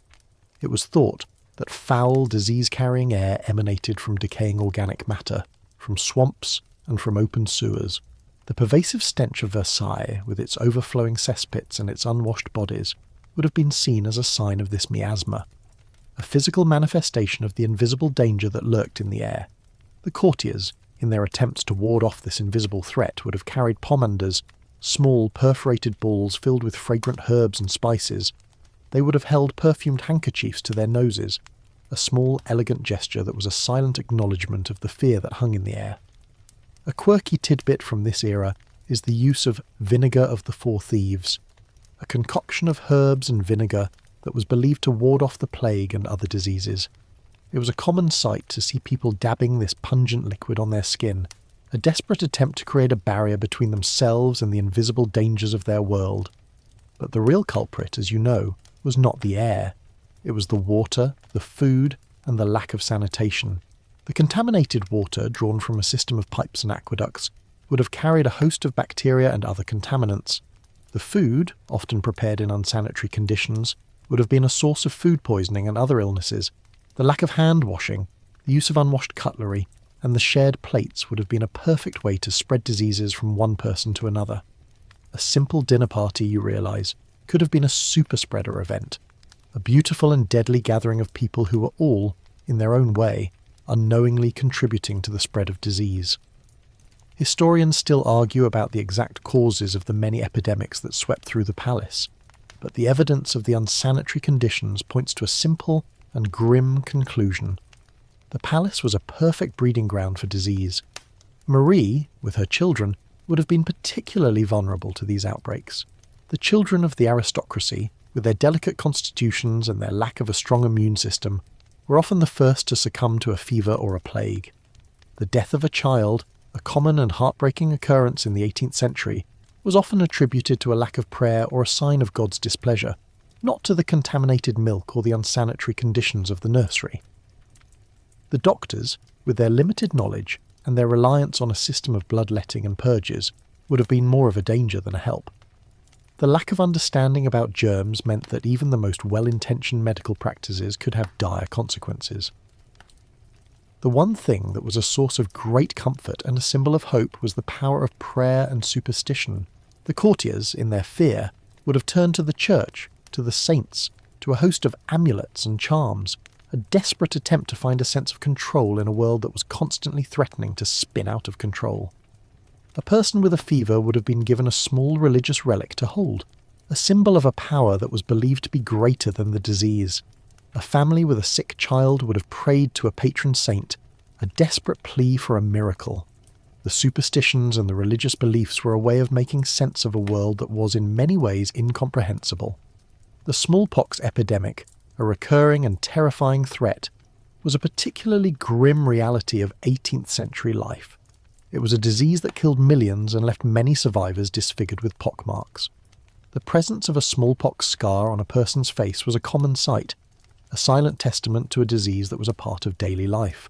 It was thought that foul, disease-carrying air emanated from decaying organic matter, from swamps and from open sewers. The pervasive stench of Versailles, with its overflowing cesspits and its unwashed bodies, would have been seen as a sign of this miasma, a physical manifestation of the invisible danger that lurked in the air. The courtiers, in their attempts to ward off this invisible threat, would have carried pomanders, small perforated balls filled with fragrant herbs and spices. They would have held perfumed handkerchiefs to their noses, a small, elegant gesture that was a silent acknowledgement of the fear that hung in the air. A quirky tidbit from this era is the use of vinegar of the Four Thieves, a concoction of herbs and vinegar that was believed to ward off the plague and other diseases. It was a common sight to see people dabbing this pungent liquid on their skin, a desperate attempt to create a barrier between themselves and the invisible dangers of their world. But the real culprit, as you know, was not the air. It was the water, the food, and the lack of sanitation. The contaminated water, drawn from a system of pipes and aqueducts, would have carried a host of bacteria and other contaminants. The food, often prepared in unsanitary conditions, would have been a source of food poisoning and other illnesses. The lack of hand washing, the use of unwashed cutlery, and the shared plates would have been a perfect way to spread diseases from one person to another. A simple dinner party, you realise, could have been a super-spreader event, a beautiful and deadly gathering of people who were all, in their own way, unknowingly contributing to the spread of disease. Historians still argue about the exact causes of the many epidemics that swept through the palace, but the evidence of the unsanitary conditions points to a simple and grim conclusion. The palace was a perfect breeding ground for disease. Marie, with her children, would have been particularly vulnerable to these outbreaks. The children of the aristocracy, with their delicate constitutions and their lack of a strong immune system, were often the first to succumb to a fever or a plague. The death of a child, a common and heartbreaking occurrence in the 18th century, was often attributed to a lack of prayer or a sign of God's displeasure, not to the contaminated milk or the unsanitary conditions of the nursery. The doctors, with their limited knowledge and their reliance on a system of bloodletting and purges would have been more of a danger than a help. The lack of understanding about germs meant that even the most well-intentioned medical practices could have dire consequences. The one thing that was a source of great comfort and a symbol of hope was the power of prayer and superstition. The courtiers, in their fear, would have turned to the church, to the saints, to a host of amulets and charms, a desperate attempt to find a sense of control in a world that was constantly threatening to spin out of control. A person with a fever would have been given a small religious relic to hold, a symbol of a power that was believed to be greater than the disease. A family with a sick child would have prayed to a patron saint, a desperate plea for a miracle. The superstitions and the religious beliefs were a way of making sense of a world that was in many ways incomprehensible. The smallpox epidemic, a recurring and terrifying threat, was a particularly grim reality of 18th century life. It was a disease that killed millions and left many survivors disfigured with pockmarks. The presence of a smallpox scar on a person's face was a common sight, a silent testament to a disease that was a part of daily life.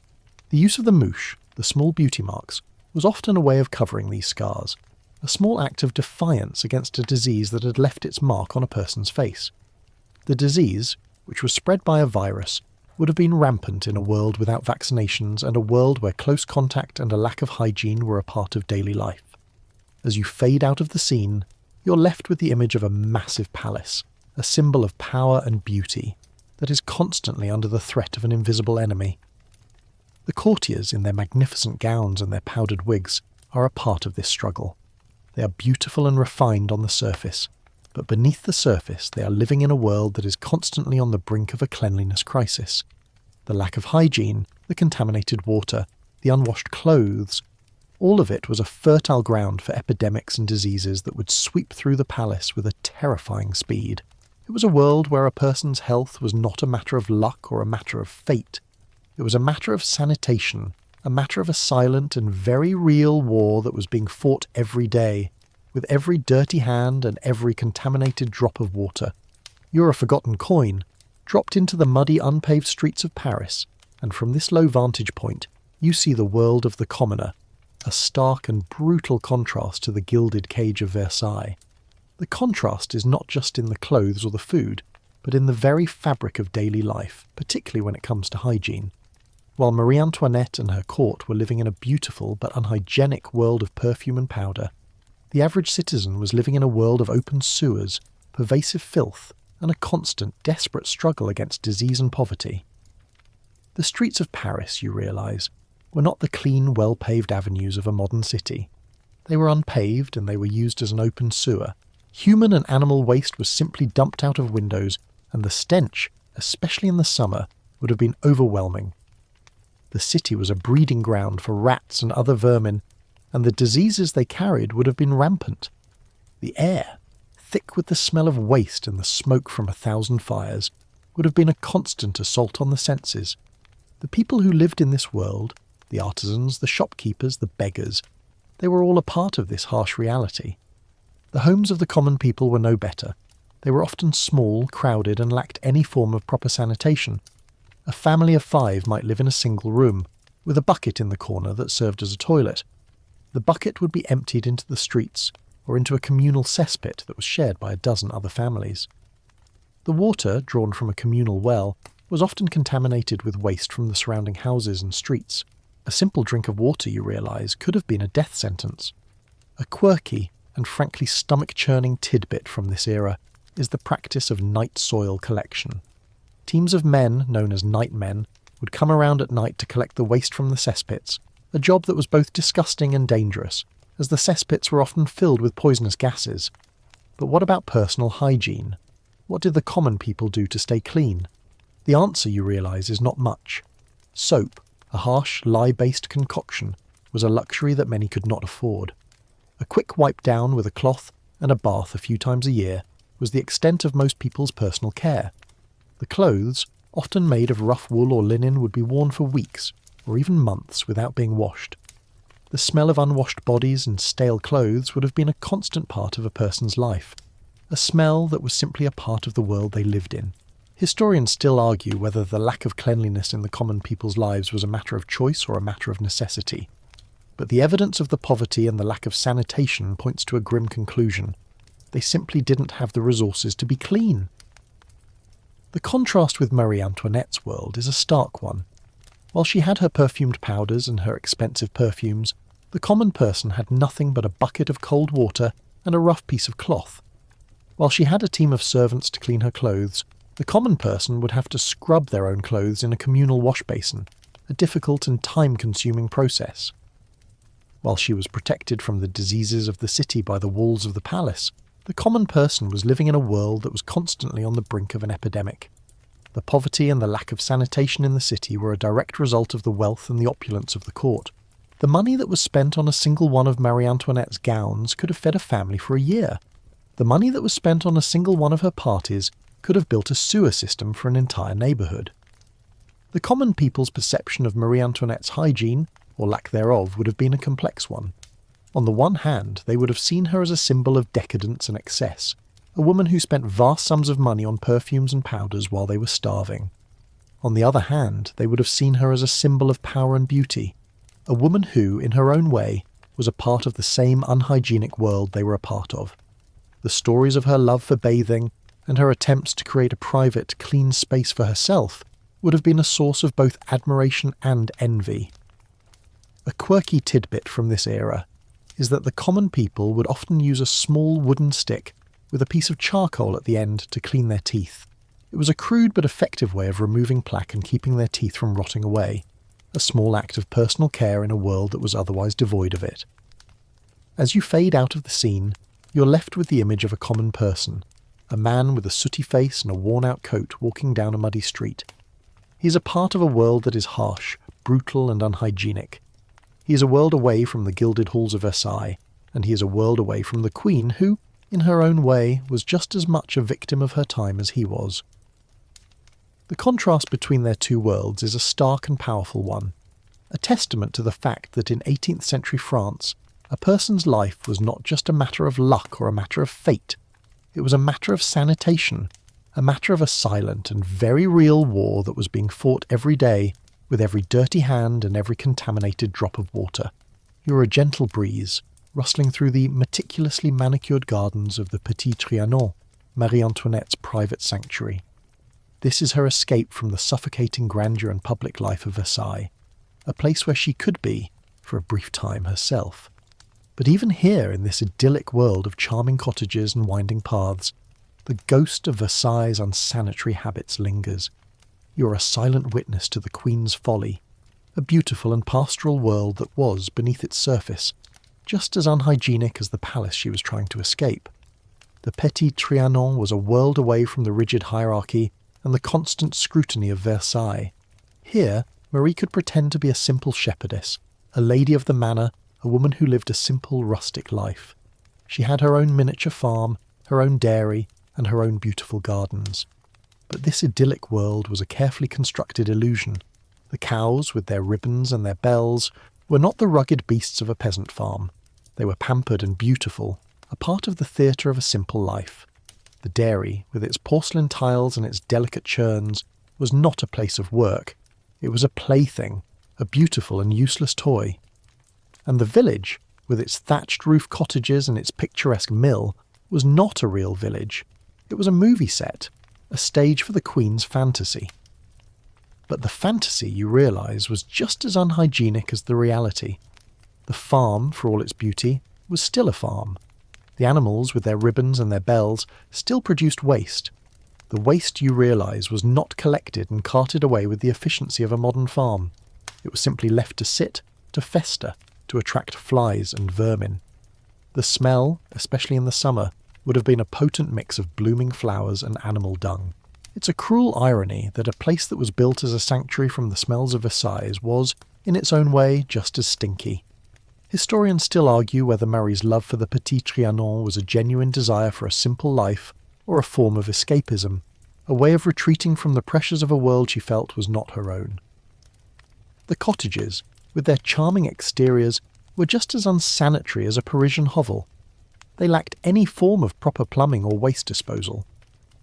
The use of the mouche, the small beauty marks, was often a way of covering these scars, a small act of defiance against a disease that had left its mark on a person's face. The disease, which was spread by a virus, would have been rampant in a world without vaccinations and a world where close contact and a lack of hygiene were a part of daily life. As you fade out of the scene, you're left with the image of a massive palace, a symbol of power and beauty, that is constantly under the threat of an invisible enemy. The courtiers, in their magnificent gowns and their powdered wigs, are a part of this struggle. They are beautiful and refined on the surface, but beneath the surface they are living in a world that is constantly on the brink of a cleanliness crisis. The lack of hygiene, the contaminated water, the unwashed clothes, all of it was a fertile ground for epidemics and diseases that would sweep through the palace with a terrifying speed. It was a world where a person's health was not a matter of luck or a matter of fate. It was a matter of sanitation, a matter of a silent and very real war that was being fought every day, with every dirty hand and every contaminated drop of water. You're a forgotten coin, dropped into the muddy, unpaved streets of Paris, and from this low vantage point, you see the world of the commoner, a stark and brutal contrast to the gilded cage of Versailles. The contrast is not just in the clothes or the food, but in the very fabric of daily life, particularly when it comes to hygiene. While Marie Antoinette and her court were living in a beautiful but unhygienic world of perfume and powder, the average citizen was living in a world of open sewers, pervasive filth, and a constant, desperate struggle against disease and poverty. The streets of Paris, you realise, were not the clean, well-paved avenues of a modern city. They were unpaved and they were used as an open sewer. Human and animal waste was simply dumped out of windows, and the stench, especially in the summer, would have been overwhelming. The city was a breeding ground for rats and other vermin, and the diseases they carried would have been rampant. The air, thick with the smell of waste and the smoke from 1,000 fires, would have been a constant assault on the senses. The people who lived in this world, the artisans, the shopkeepers, the beggars, they were all a part of this harsh reality. The homes of the common people were no better. They were often small, crowded, and lacked any form of proper sanitation. A family of 5 might live in a single room, with a bucket in the corner that served as a toilet. The bucket would be emptied into the streets, or into a communal cesspit that was shared by a dozen other families. The water, drawn from a communal well, was often contaminated with waste from the surrounding houses and streets. A simple drink of water, you realise, could have been a death sentence. A quirky and frankly stomach-churning tidbit from this era is the practice of night soil collection. Teams of men, known as nightmen, would come around at night to collect the waste from the cesspits, a job that was both disgusting and dangerous, as the cesspits were often filled with poisonous gases. But what about personal hygiene? What did the common people do to stay clean? The answer, you realise, is not much. Soap, a harsh, lye-based concoction, was a luxury that many could not afford. A quick wipe down with a cloth and a bath a few times a year was the extent of most people's personal care. The clothes, often made of rough wool or linen, would be worn for weeks, or even months, without being washed. The smell of unwashed bodies and stale clothes would have been a constant part of a person's life, a smell that was simply a part of the world they lived in. Historians still argue whether the lack of cleanliness in the common people's lives was a matter of choice or a matter of necessity. But the evidence of the poverty and the lack of sanitation points to a grim conclusion. They simply didn't have the resources to be clean. The contrast with Marie Antoinette's world is a stark one. While she had her perfumed powders and her expensive perfumes, the common person had nothing but a bucket of cold water and a rough piece of cloth. While she had a team of servants to clean her clothes, the common person would have to scrub their own clothes in a communal wash basin, a difficult and time-consuming process. While she was protected from the diseases of the city by the walls of the palace, the common person was living in a world that was constantly on the brink of an epidemic. The poverty and the lack of sanitation in the city were a direct result of the wealth and the opulence of the court. The money that was spent on a single one of Marie Antoinette's gowns could have fed a family for a year. The money that was spent on a single one of her parties could have built a sewer system for an entire neighbourhood. The common people's perception of Marie Antoinette's hygiene, or lack thereof, would have been a complex one. On the one hand, they would have seen her as a symbol of decadence and excess, a woman who spent vast sums of money on perfumes and powders while they were starving. On the other hand, they would have seen her as a symbol of power and beauty, a woman who, in her own way, was a part of the same unhygienic world they were a part of. The stories of her love for bathing and her attempts to create a private, clean space for herself would have been a source of both admiration and envy. A quirky tidbit from this era is that the common people would often use a small wooden stick with a piece of charcoal at the end to clean their teeth. It was a crude but effective way of removing plaque and keeping their teeth from rotting away, a small act of personal care in a world that was otherwise devoid of it. As you fade out of the scene, you're left with the image of a common person, a man with a sooty face and a worn-out coat walking down a muddy street. He is a part of a world that is harsh, brutal and unhygienic. He is a world away from the gilded halls of Versailles, and he is a world away from the Queen who, in her own way, was just as much a victim of her time as he was. The contrast between their two worlds is a stark and powerful one, a testament to the fact that in 18th century France, a person's life was not just a matter of luck or a matter of fate. It was a matter of sanitation, a matter of a silent and very real war that was being fought every day with every dirty hand and every contaminated drop of water. You were a gentle breeze, rustling through the meticulously manicured gardens of the Petit Trianon, Marie Antoinette's private sanctuary. This is her escape from the suffocating grandeur and public life of Versailles, a place where she could be, for a brief time, herself. But even here, in this idyllic world of charming cottages and winding paths, the ghost of Versailles' unsanitary habits lingers. You are a silent witness to the Queen's folly, a beautiful and pastoral world that was, beneath its surface, just as unhygienic as the palace she was trying to escape. The Petit Trianon was a world away from the rigid hierarchy and the constant scrutiny of Versailles. Here, Marie could pretend to be a simple shepherdess, a lady of the manor, a woman who lived a simple, rustic life. She had her own miniature farm, her own dairy, and her own beautiful gardens. But this idyllic world was a carefully constructed illusion. The cows, with their ribbons and their bells, were not the rugged beasts of a peasant farm. They were pampered and beautiful, a part of the theatre of a simple life. The dairy, with its porcelain tiles and its delicate churns, was not a place of work. It was a plaything, a beautiful and useless toy. And the village, with its thatched roof cottages and its picturesque mill, was not a real village. It was a movie set, a stage for the Queen's fantasy. But the fantasy, you realise, was just as unhygienic as the reality. The farm, for all its beauty, was still a farm. The animals, with their ribbons and their bells, still produced waste. The waste, you realise, was not collected and carted away with the efficiency of a modern farm. It was simply left to sit, to fester, to attract flies and vermin. The smell, especially in the summer, would have been a potent mix of blooming flowers and animal dung. It's a cruel irony that a place that was built as a sanctuary from the smells of Versailles was, in its own way, just as stinky. Historians still argue whether Marie's love for the Petit Trianon was a genuine desire for a simple life or a form of escapism, a way of retreating from the pressures of a world she felt was not her own. The cottages, with their charming exteriors, were just as unsanitary as a Parisian hovel. They lacked any form of proper plumbing or waste disposal.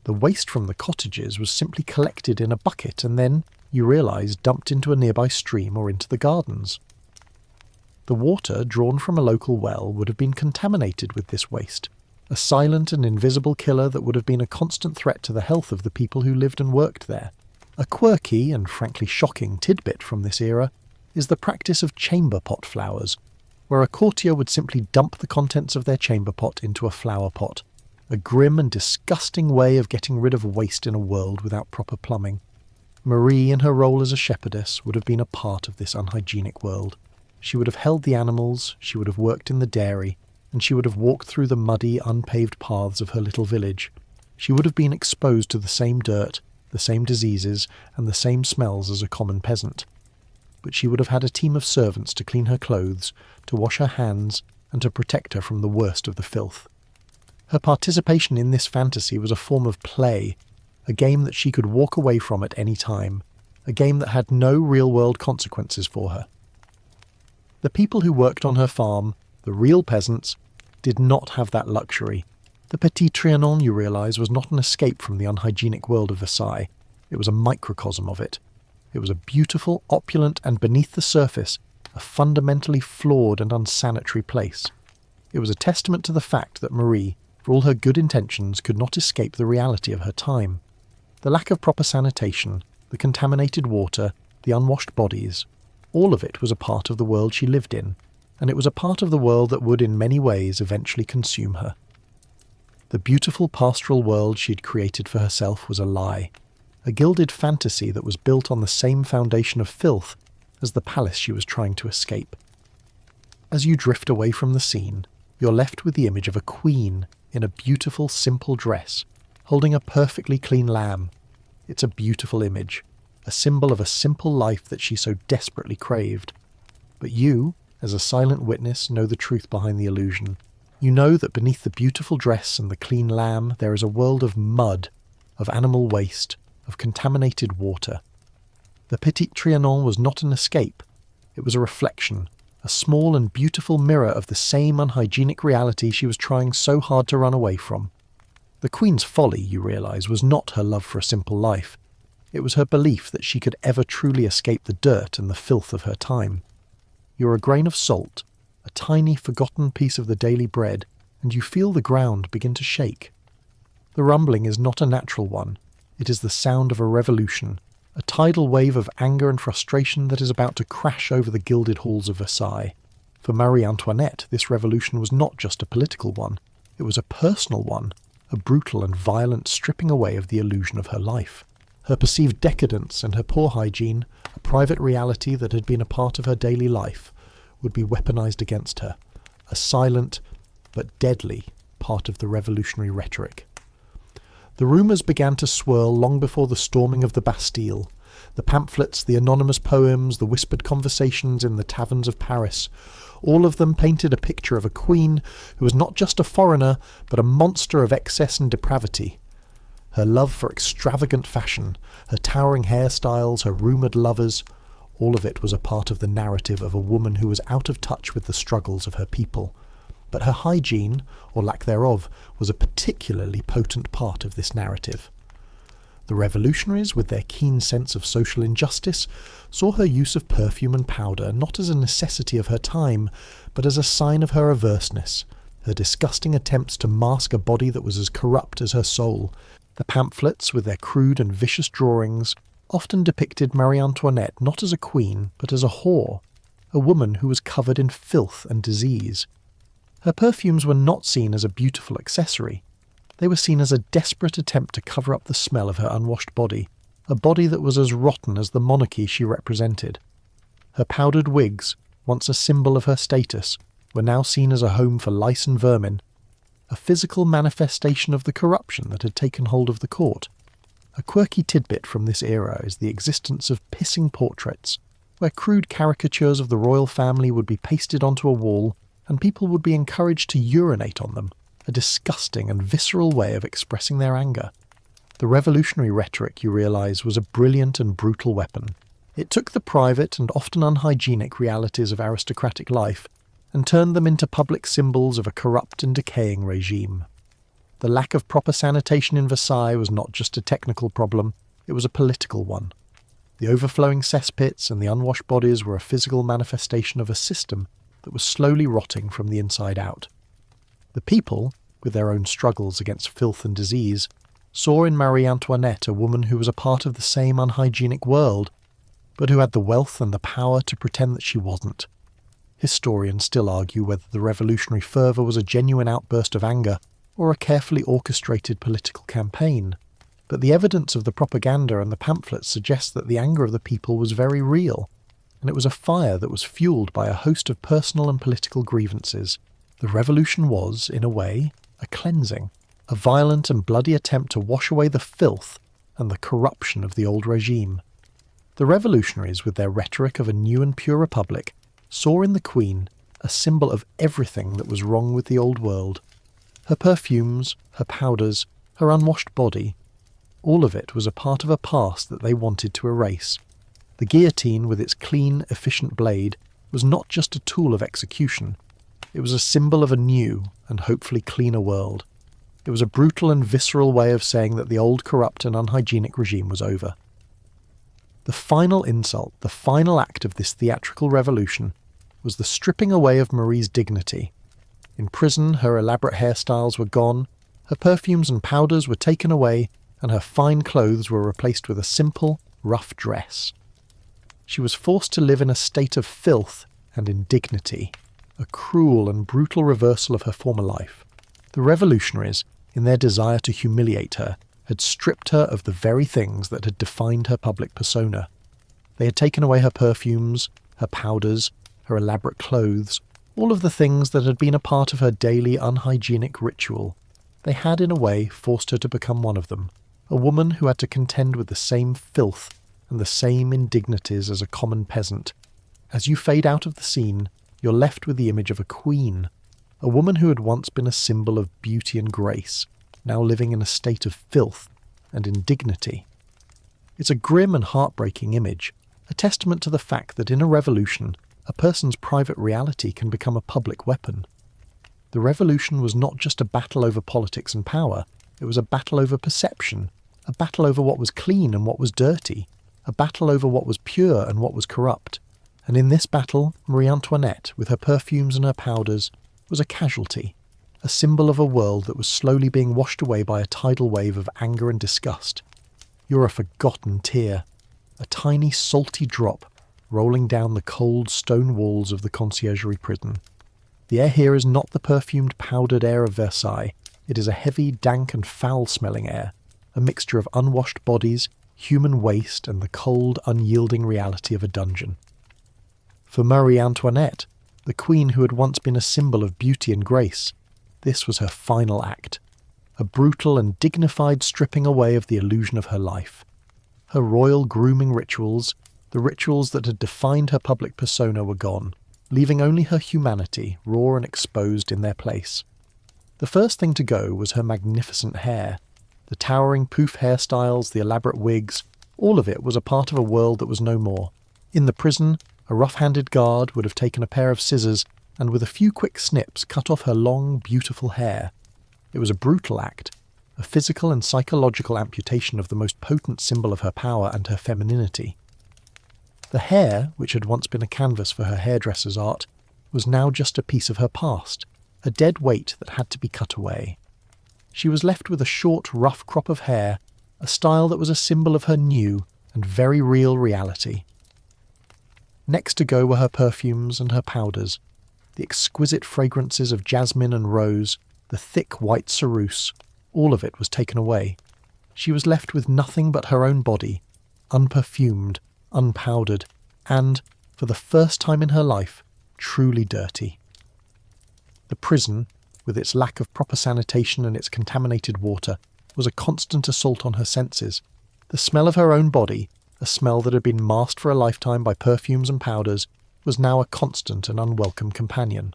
The waste from the cottages was simply collected in a bucket and then, you realise, dumped into a nearby stream or into the gardens. The water drawn from a local well would have been contaminated with this waste, a silent and invisible killer that would have been a constant threat to the health of the people who lived and worked there. A quirky and frankly shocking tidbit from this era is the practice of chamber pot flowers, where a courtier would simply dump the contents of their chamber pot into a flower pot, a grim and disgusting way of getting rid of waste in a world without proper plumbing. Marie, in her role as a shepherdess, would have been a part of this unhygienic world. She would have held the animals, she would have worked in the dairy, and she would have walked through the muddy, unpaved paths of her little village. She would have been exposed to the same dirt, the same diseases, and the same smells as a common peasant. But she would have had a team of servants to clean her clothes, to wash her hands, and to protect her from the worst of the filth. Her participation in this fantasy was a form of play, a game that she could walk away from at any time, a game that had no real-world consequences for her. The people who worked on her farm, the real peasants, did not have that luxury. The Petit Trianon, you realise, was not an escape from the unhygienic world of Versailles. It was a microcosm of it. It was a beautiful, opulent, and beneath the surface, a fundamentally flawed and unsanitary place. It was a testament to the fact that Marie, for all her good intentions, could not escape the reality of her time. The lack of proper sanitation, the contaminated water, the unwashed bodies, all of it was a part of the world she lived in, and it was a part of the world that would in many ways eventually consume her. The beautiful pastoral world she had created for herself was a lie, a gilded fantasy that was built on the same foundation of filth as the palace she was trying to escape. As you drift away from the scene, you're left with the image of a queen in a beautiful, simple dress, holding a perfectly clean lamb. It's a beautiful image, a symbol of a simple life that she so desperately craved. But you, as a silent witness, know the truth behind the illusion. You know that beneath the beautiful dress and the clean lamb there is a world of mud, of animal waste, of contaminated water. The Petit Trianon was not an escape. It was a reflection, a small and beautiful mirror of the same unhygienic reality she was trying so hard to run away from. The Queen's folly, you realise, was not her love for a simple life. It was her belief that she could ever truly escape the dirt and the filth of her time. You're a grain of salt, a tiny forgotten piece of the daily bread, and you feel the ground begin to shake. The rumbling is not a natural one. It is the sound of a revolution, a tidal wave of anger and frustration that is about to crash over the gilded halls of Versailles. For Marie Antoinette, this revolution was not just a political one. It was a personal one, a brutal and violent stripping away of the illusion of her life. Her perceived decadence and her poor hygiene, a private reality that had been a part of her daily life, would be weaponized against her, a silent but deadly part of the revolutionary rhetoric. The rumours began to swirl long before the storming of the Bastille. The pamphlets, the anonymous poems, the whispered conversations in the taverns of Paris, all of them painted a picture of a queen who was not just a foreigner, but a monster of excess and depravity. Her love for extravagant fashion, her towering hairstyles, her rumoured lovers, all of it was a part of the narrative of a woman who was out of touch with the struggles of her people. But her hygiene, or lack thereof, was a particularly potent part of this narrative. The revolutionaries, with their keen sense of social injustice, saw her use of perfume and powder not as a necessity of her time, but as a sign of her averseness, her disgusting attempts to mask a body that was as corrupt as her soul. The pamphlets, with their crude and vicious drawings, often depicted Marie Antoinette not as a queen, but as a whore, a woman who was covered in filth and disease. Her perfumes were not seen as a beautiful accessory. They were seen as a desperate attempt to cover up the smell of her unwashed body, a body that was as rotten as the monarchy she represented. Her powdered wigs, once a symbol of her status, were now seen as a home for lice and vermin, a physical manifestation of the corruption that had taken hold of the court. A quirky tidbit from this era is the existence of pissing portraits, where crude caricatures of the royal family would be pasted onto a wall and people would be encouraged to urinate on them, a disgusting and visceral way of expressing their anger. The revolutionary rhetoric, you realise, was a brilliant and brutal weapon. It took the private and often unhygienic realities of aristocratic life and turned them into public symbols of a corrupt and decaying regime. The lack of proper sanitation in Versailles was not just a technical problem, it was a political one. The overflowing cesspits and the unwashed bodies were a physical manifestation of a system that was slowly rotting from the inside out. The people, with their own struggles against filth and disease, saw in Marie Antoinette a woman who was a part of the same unhygienic world, but who had the wealth and the power to pretend that she wasn't. Historians still argue whether the revolutionary fervour was a genuine outburst of anger or a carefully orchestrated political campaign, but the evidence of the propaganda and the pamphlets suggests that the anger of the people was very real, and it was a fire that was fuelled by a host of personal and political grievances. The revolution was, in a way, a cleansing, a violent and bloody attempt to wash away the filth and the corruption of the old regime. The revolutionaries, with their rhetoric of a new and pure republic, saw in the Queen a symbol of everything that was wrong with the old world. Her perfumes, her powders, her unwashed body, all of it was a part of a past that they wanted to erase. The guillotine, with its clean, efficient blade, was not just a tool of execution. It was a symbol of a new and hopefully cleaner world. It was a brutal and visceral way of saying that the old corrupt and unhygienic regime was over. The final insult, the final act of this theatrical revolution, was the stripping away of Marie's dignity. In prison, her elaborate hairstyles were gone, her perfumes and powders were taken away, and her fine clothes were replaced with a simple, rough dress. She was forced to live in a state of filth and indignity, a cruel and brutal reversal of her former life. The revolutionaries, in their desire to humiliate her, had stripped her of the very things that had defined her public persona. They had taken away her perfumes, her powders, her elaborate clothes, all of the things that had been a part of her daily unhygienic ritual. They had, in a way, forced her to become one of them, a woman who had to contend with the same filth and the same indignities as a common peasant. As you fade out of the scene, you're left with the image of a queen, a woman who had once been a symbol of beauty and grace, now living in a state of filth and indignity. It's a grim and heartbreaking image, a testament to the fact that in a revolution, a person's private reality can become a public weapon. The revolution was not just a battle over politics and power, it was a battle over perception, a battle over what was clean and what was dirty, a battle over what was pure and what was corrupt. And in this battle, Marie Antoinette, with her perfumes and her powders, was a casualty, a symbol of a world that was slowly being washed away by a tidal wave of anger and disgust. You're a forgotten tear, a tiny salty drop rolling down the cold stone walls of the conciergerie prison. The air here is not the perfumed, powdered air of Versailles. It is a heavy, dank and foul-smelling air, a mixture of unwashed bodies, human waste and the cold, unyielding reality of a dungeon. For Marie Antoinette, the queen who had once been a symbol of beauty and grace, this was her final act, a brutal and dignified stripping away of the illusion of her life. Her royal grooming rituals, the rituals that had defined her public persona, were gone, leaving only her humanity raw and exposed in their place. The first thing to go was her magnificent hair. The towering poof hairstyles, the elaborate wigs, all of it was a part of a world that was no more. In the prison, a rough-handed guard would have taken a pair of scissors and with a few quick snips cut off her long, beautiful hair. It was a brutal act, a physical and psychological amputation of the most potent symbol of her power and her femininity. The hair, which had once been a canvas for her hairdresser's art, was now just a piece of her past, a dead weight that had to be cut away. She was left with a short, rough crop of hair, a style that was a symbol of her new and very real reality. Next to go were her perfumes and her powders, the exquisite fragrances of jasmine and rose, the thick white ceruse, all of it was taken away. She was left with nothing but her own body, unperfumed, unpowdered, and, for the first time in her life, truly dirty. The prison, with its lack of proper sanitation and its contaminated water, was a constant assault on her senses. The smell of her own body, a smell that had been masked for a lifetime by perfumes and powders, was now a constant and unwelcome companion.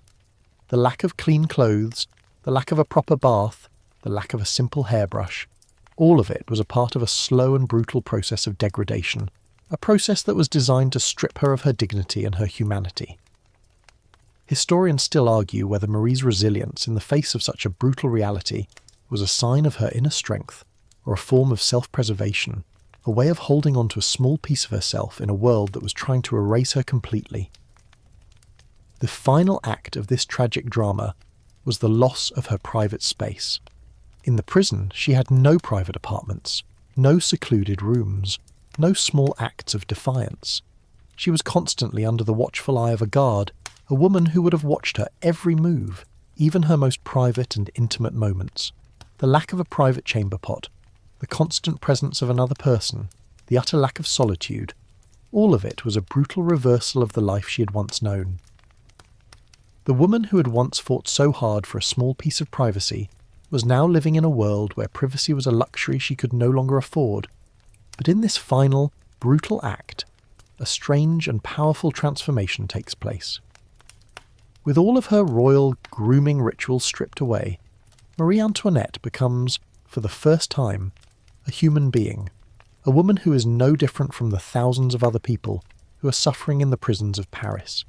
The lack of clean clothes, the lack of a proper bath, the lack of a simple hairbrush, all of it was a part of a slow and brutal process of degradation, a process that was designed to strip her of her dignity and her humanity. Historians still argue whether Marie's resilience in the face of such a brutal reality was a sign of her inner strength or a form of self-preservation, a way of holding on to a small piece of herself in a world that was trying to erase her completely. The final act of this tragic drama was the loss of her private space. In the prison, she had no private apartments, no secluded rooms, no small acts of defiance. She was constantly under the watchful eye of a guard, a woman who would have watched her every move, even her most private and intimate moments. The lack of a private chamber pot, the constant presence of another person, the utter lack of solitude, all of it was a brutal reversal of the life she had once known. The woman who had once fought so hard for a small piece of privacy was now living in a world where privacy was a luxury she could no longer afford. But in this final, brutal act, a strange and powerful transformation takes place. With all of her royal grooming rituals stripped away, Marie Antoinette becomes, for the first time, a human being, a woman who is no different from the thousands of other people who are suffering in the prisons of Paris.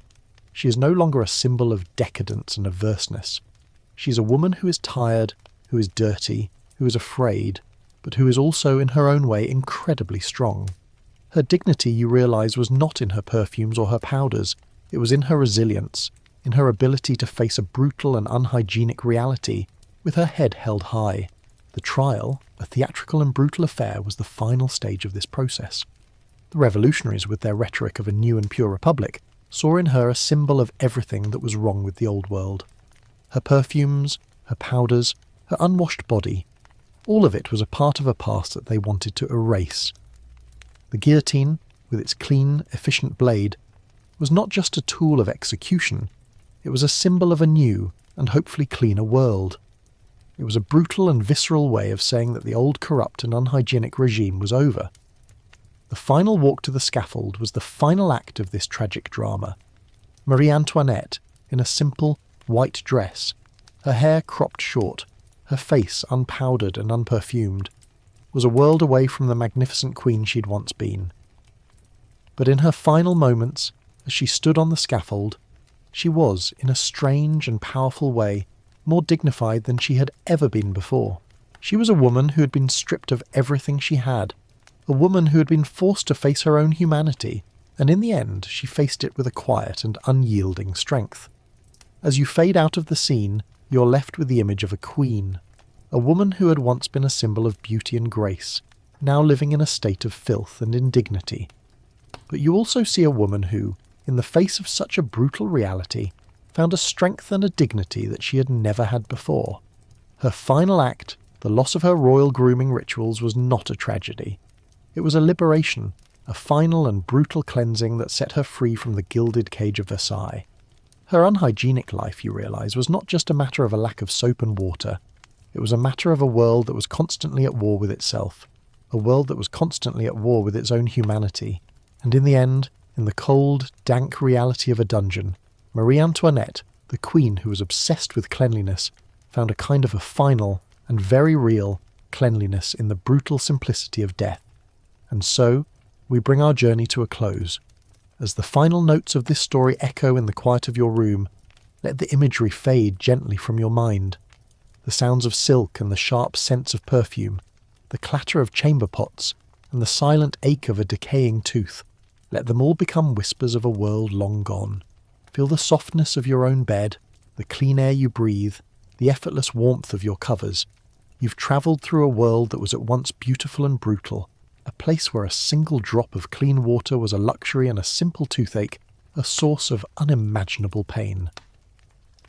She is no longer a symbol of decadence and averseness. She is a woman who is tired, who is dirty, who is afraid, but who is also in her own way incredibly strong. Her dignity, you realise, was not in her perfumes or her powders. It was in her resilience, in her ability to face a brutal and unhygienic reality, with her head held high. The trial, a theatrical and brutal affair, was the final stage of this process. The revolutionaries, with their rhetoric of a new and pure republic, saw in her a symbol of everything that was wrong with the old world. Her perfumes, her powders, her unwashed body, all of it was a part of a past that they wanted to erase. The guillotine, with its clean, efficient blade, was not just a tool of execution, it was a symbol of a new and hopefully cleaner world. It was a brutal and visceral way of saying that the old corrupt and unhygienic regime was over. The final walk to the scaffold was the final act of this tragic drama. Marie Antoinette, in a simple, white dress, her hair cropped short, her face unpowdered and unperfumed, was a world away from the magnificent queen she'd once been. But in her final moments, as she stood on the scaffold, she was, in a strange and powerful way, more dignified than she had ever been before. She was a woman who had been stripped of everything she had, a woman who had been forced to face her own humanity, and in the end she faced it with a quiet and unyielding strength. As you fade out of the scene, you're left with the image of a queen, a woman who had once been a symbol of beauty and grace, now living in a state of filth and indignity. But you also see a woman who, in the face of such a brutal reality, found a strength and a dignity that she had never had before. Her final act, the loss of her royal grooming rituals, was not a tragedy. It was a liberation, a final and brutal cleansing that set her free from the gilded cage of Versailles. Her unhygienic life, you realise, was not just a matter of a lack of soap and water. It was a matter of a world that was constantly at war with itself, a world that was constantly at war with its own humanity. And in the end, in the cold, dank reality of a dungeon, Marie Antoinette, the queen who was obsessed with cleanliness, found a kind of a final and very real cleanliness in the brutal simplicity of death. And so, we bring our journey to a close. As the final notes of this story echo in the quiet of your room, let the imagery fade gently from your mind. The sounds of silk and the sharp scents of perfume, the clatter of chamber pots, and the silent ache of a decaying tooth, let them all become whispers of a world long gone. Feel the softness of your own bed, the clean air you breathe, the effortless warmth of your covers. You've travelled through a world that was at once beautiful and brutal, a place where a single drop of clean water was a luxury and a simple toothache a source of unimaginable pain.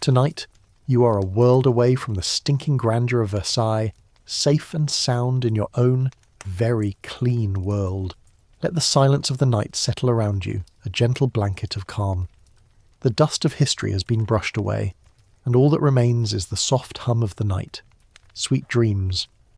Tonight, you are a world away from the stinking grandeur of Versailles, safe and sound in your own very clean world. Let the silence of the night settle around you, a gentle blanket of calm. The dust of history has been brushed away, and all that remains is the soft hum of the night. Sweet dreams,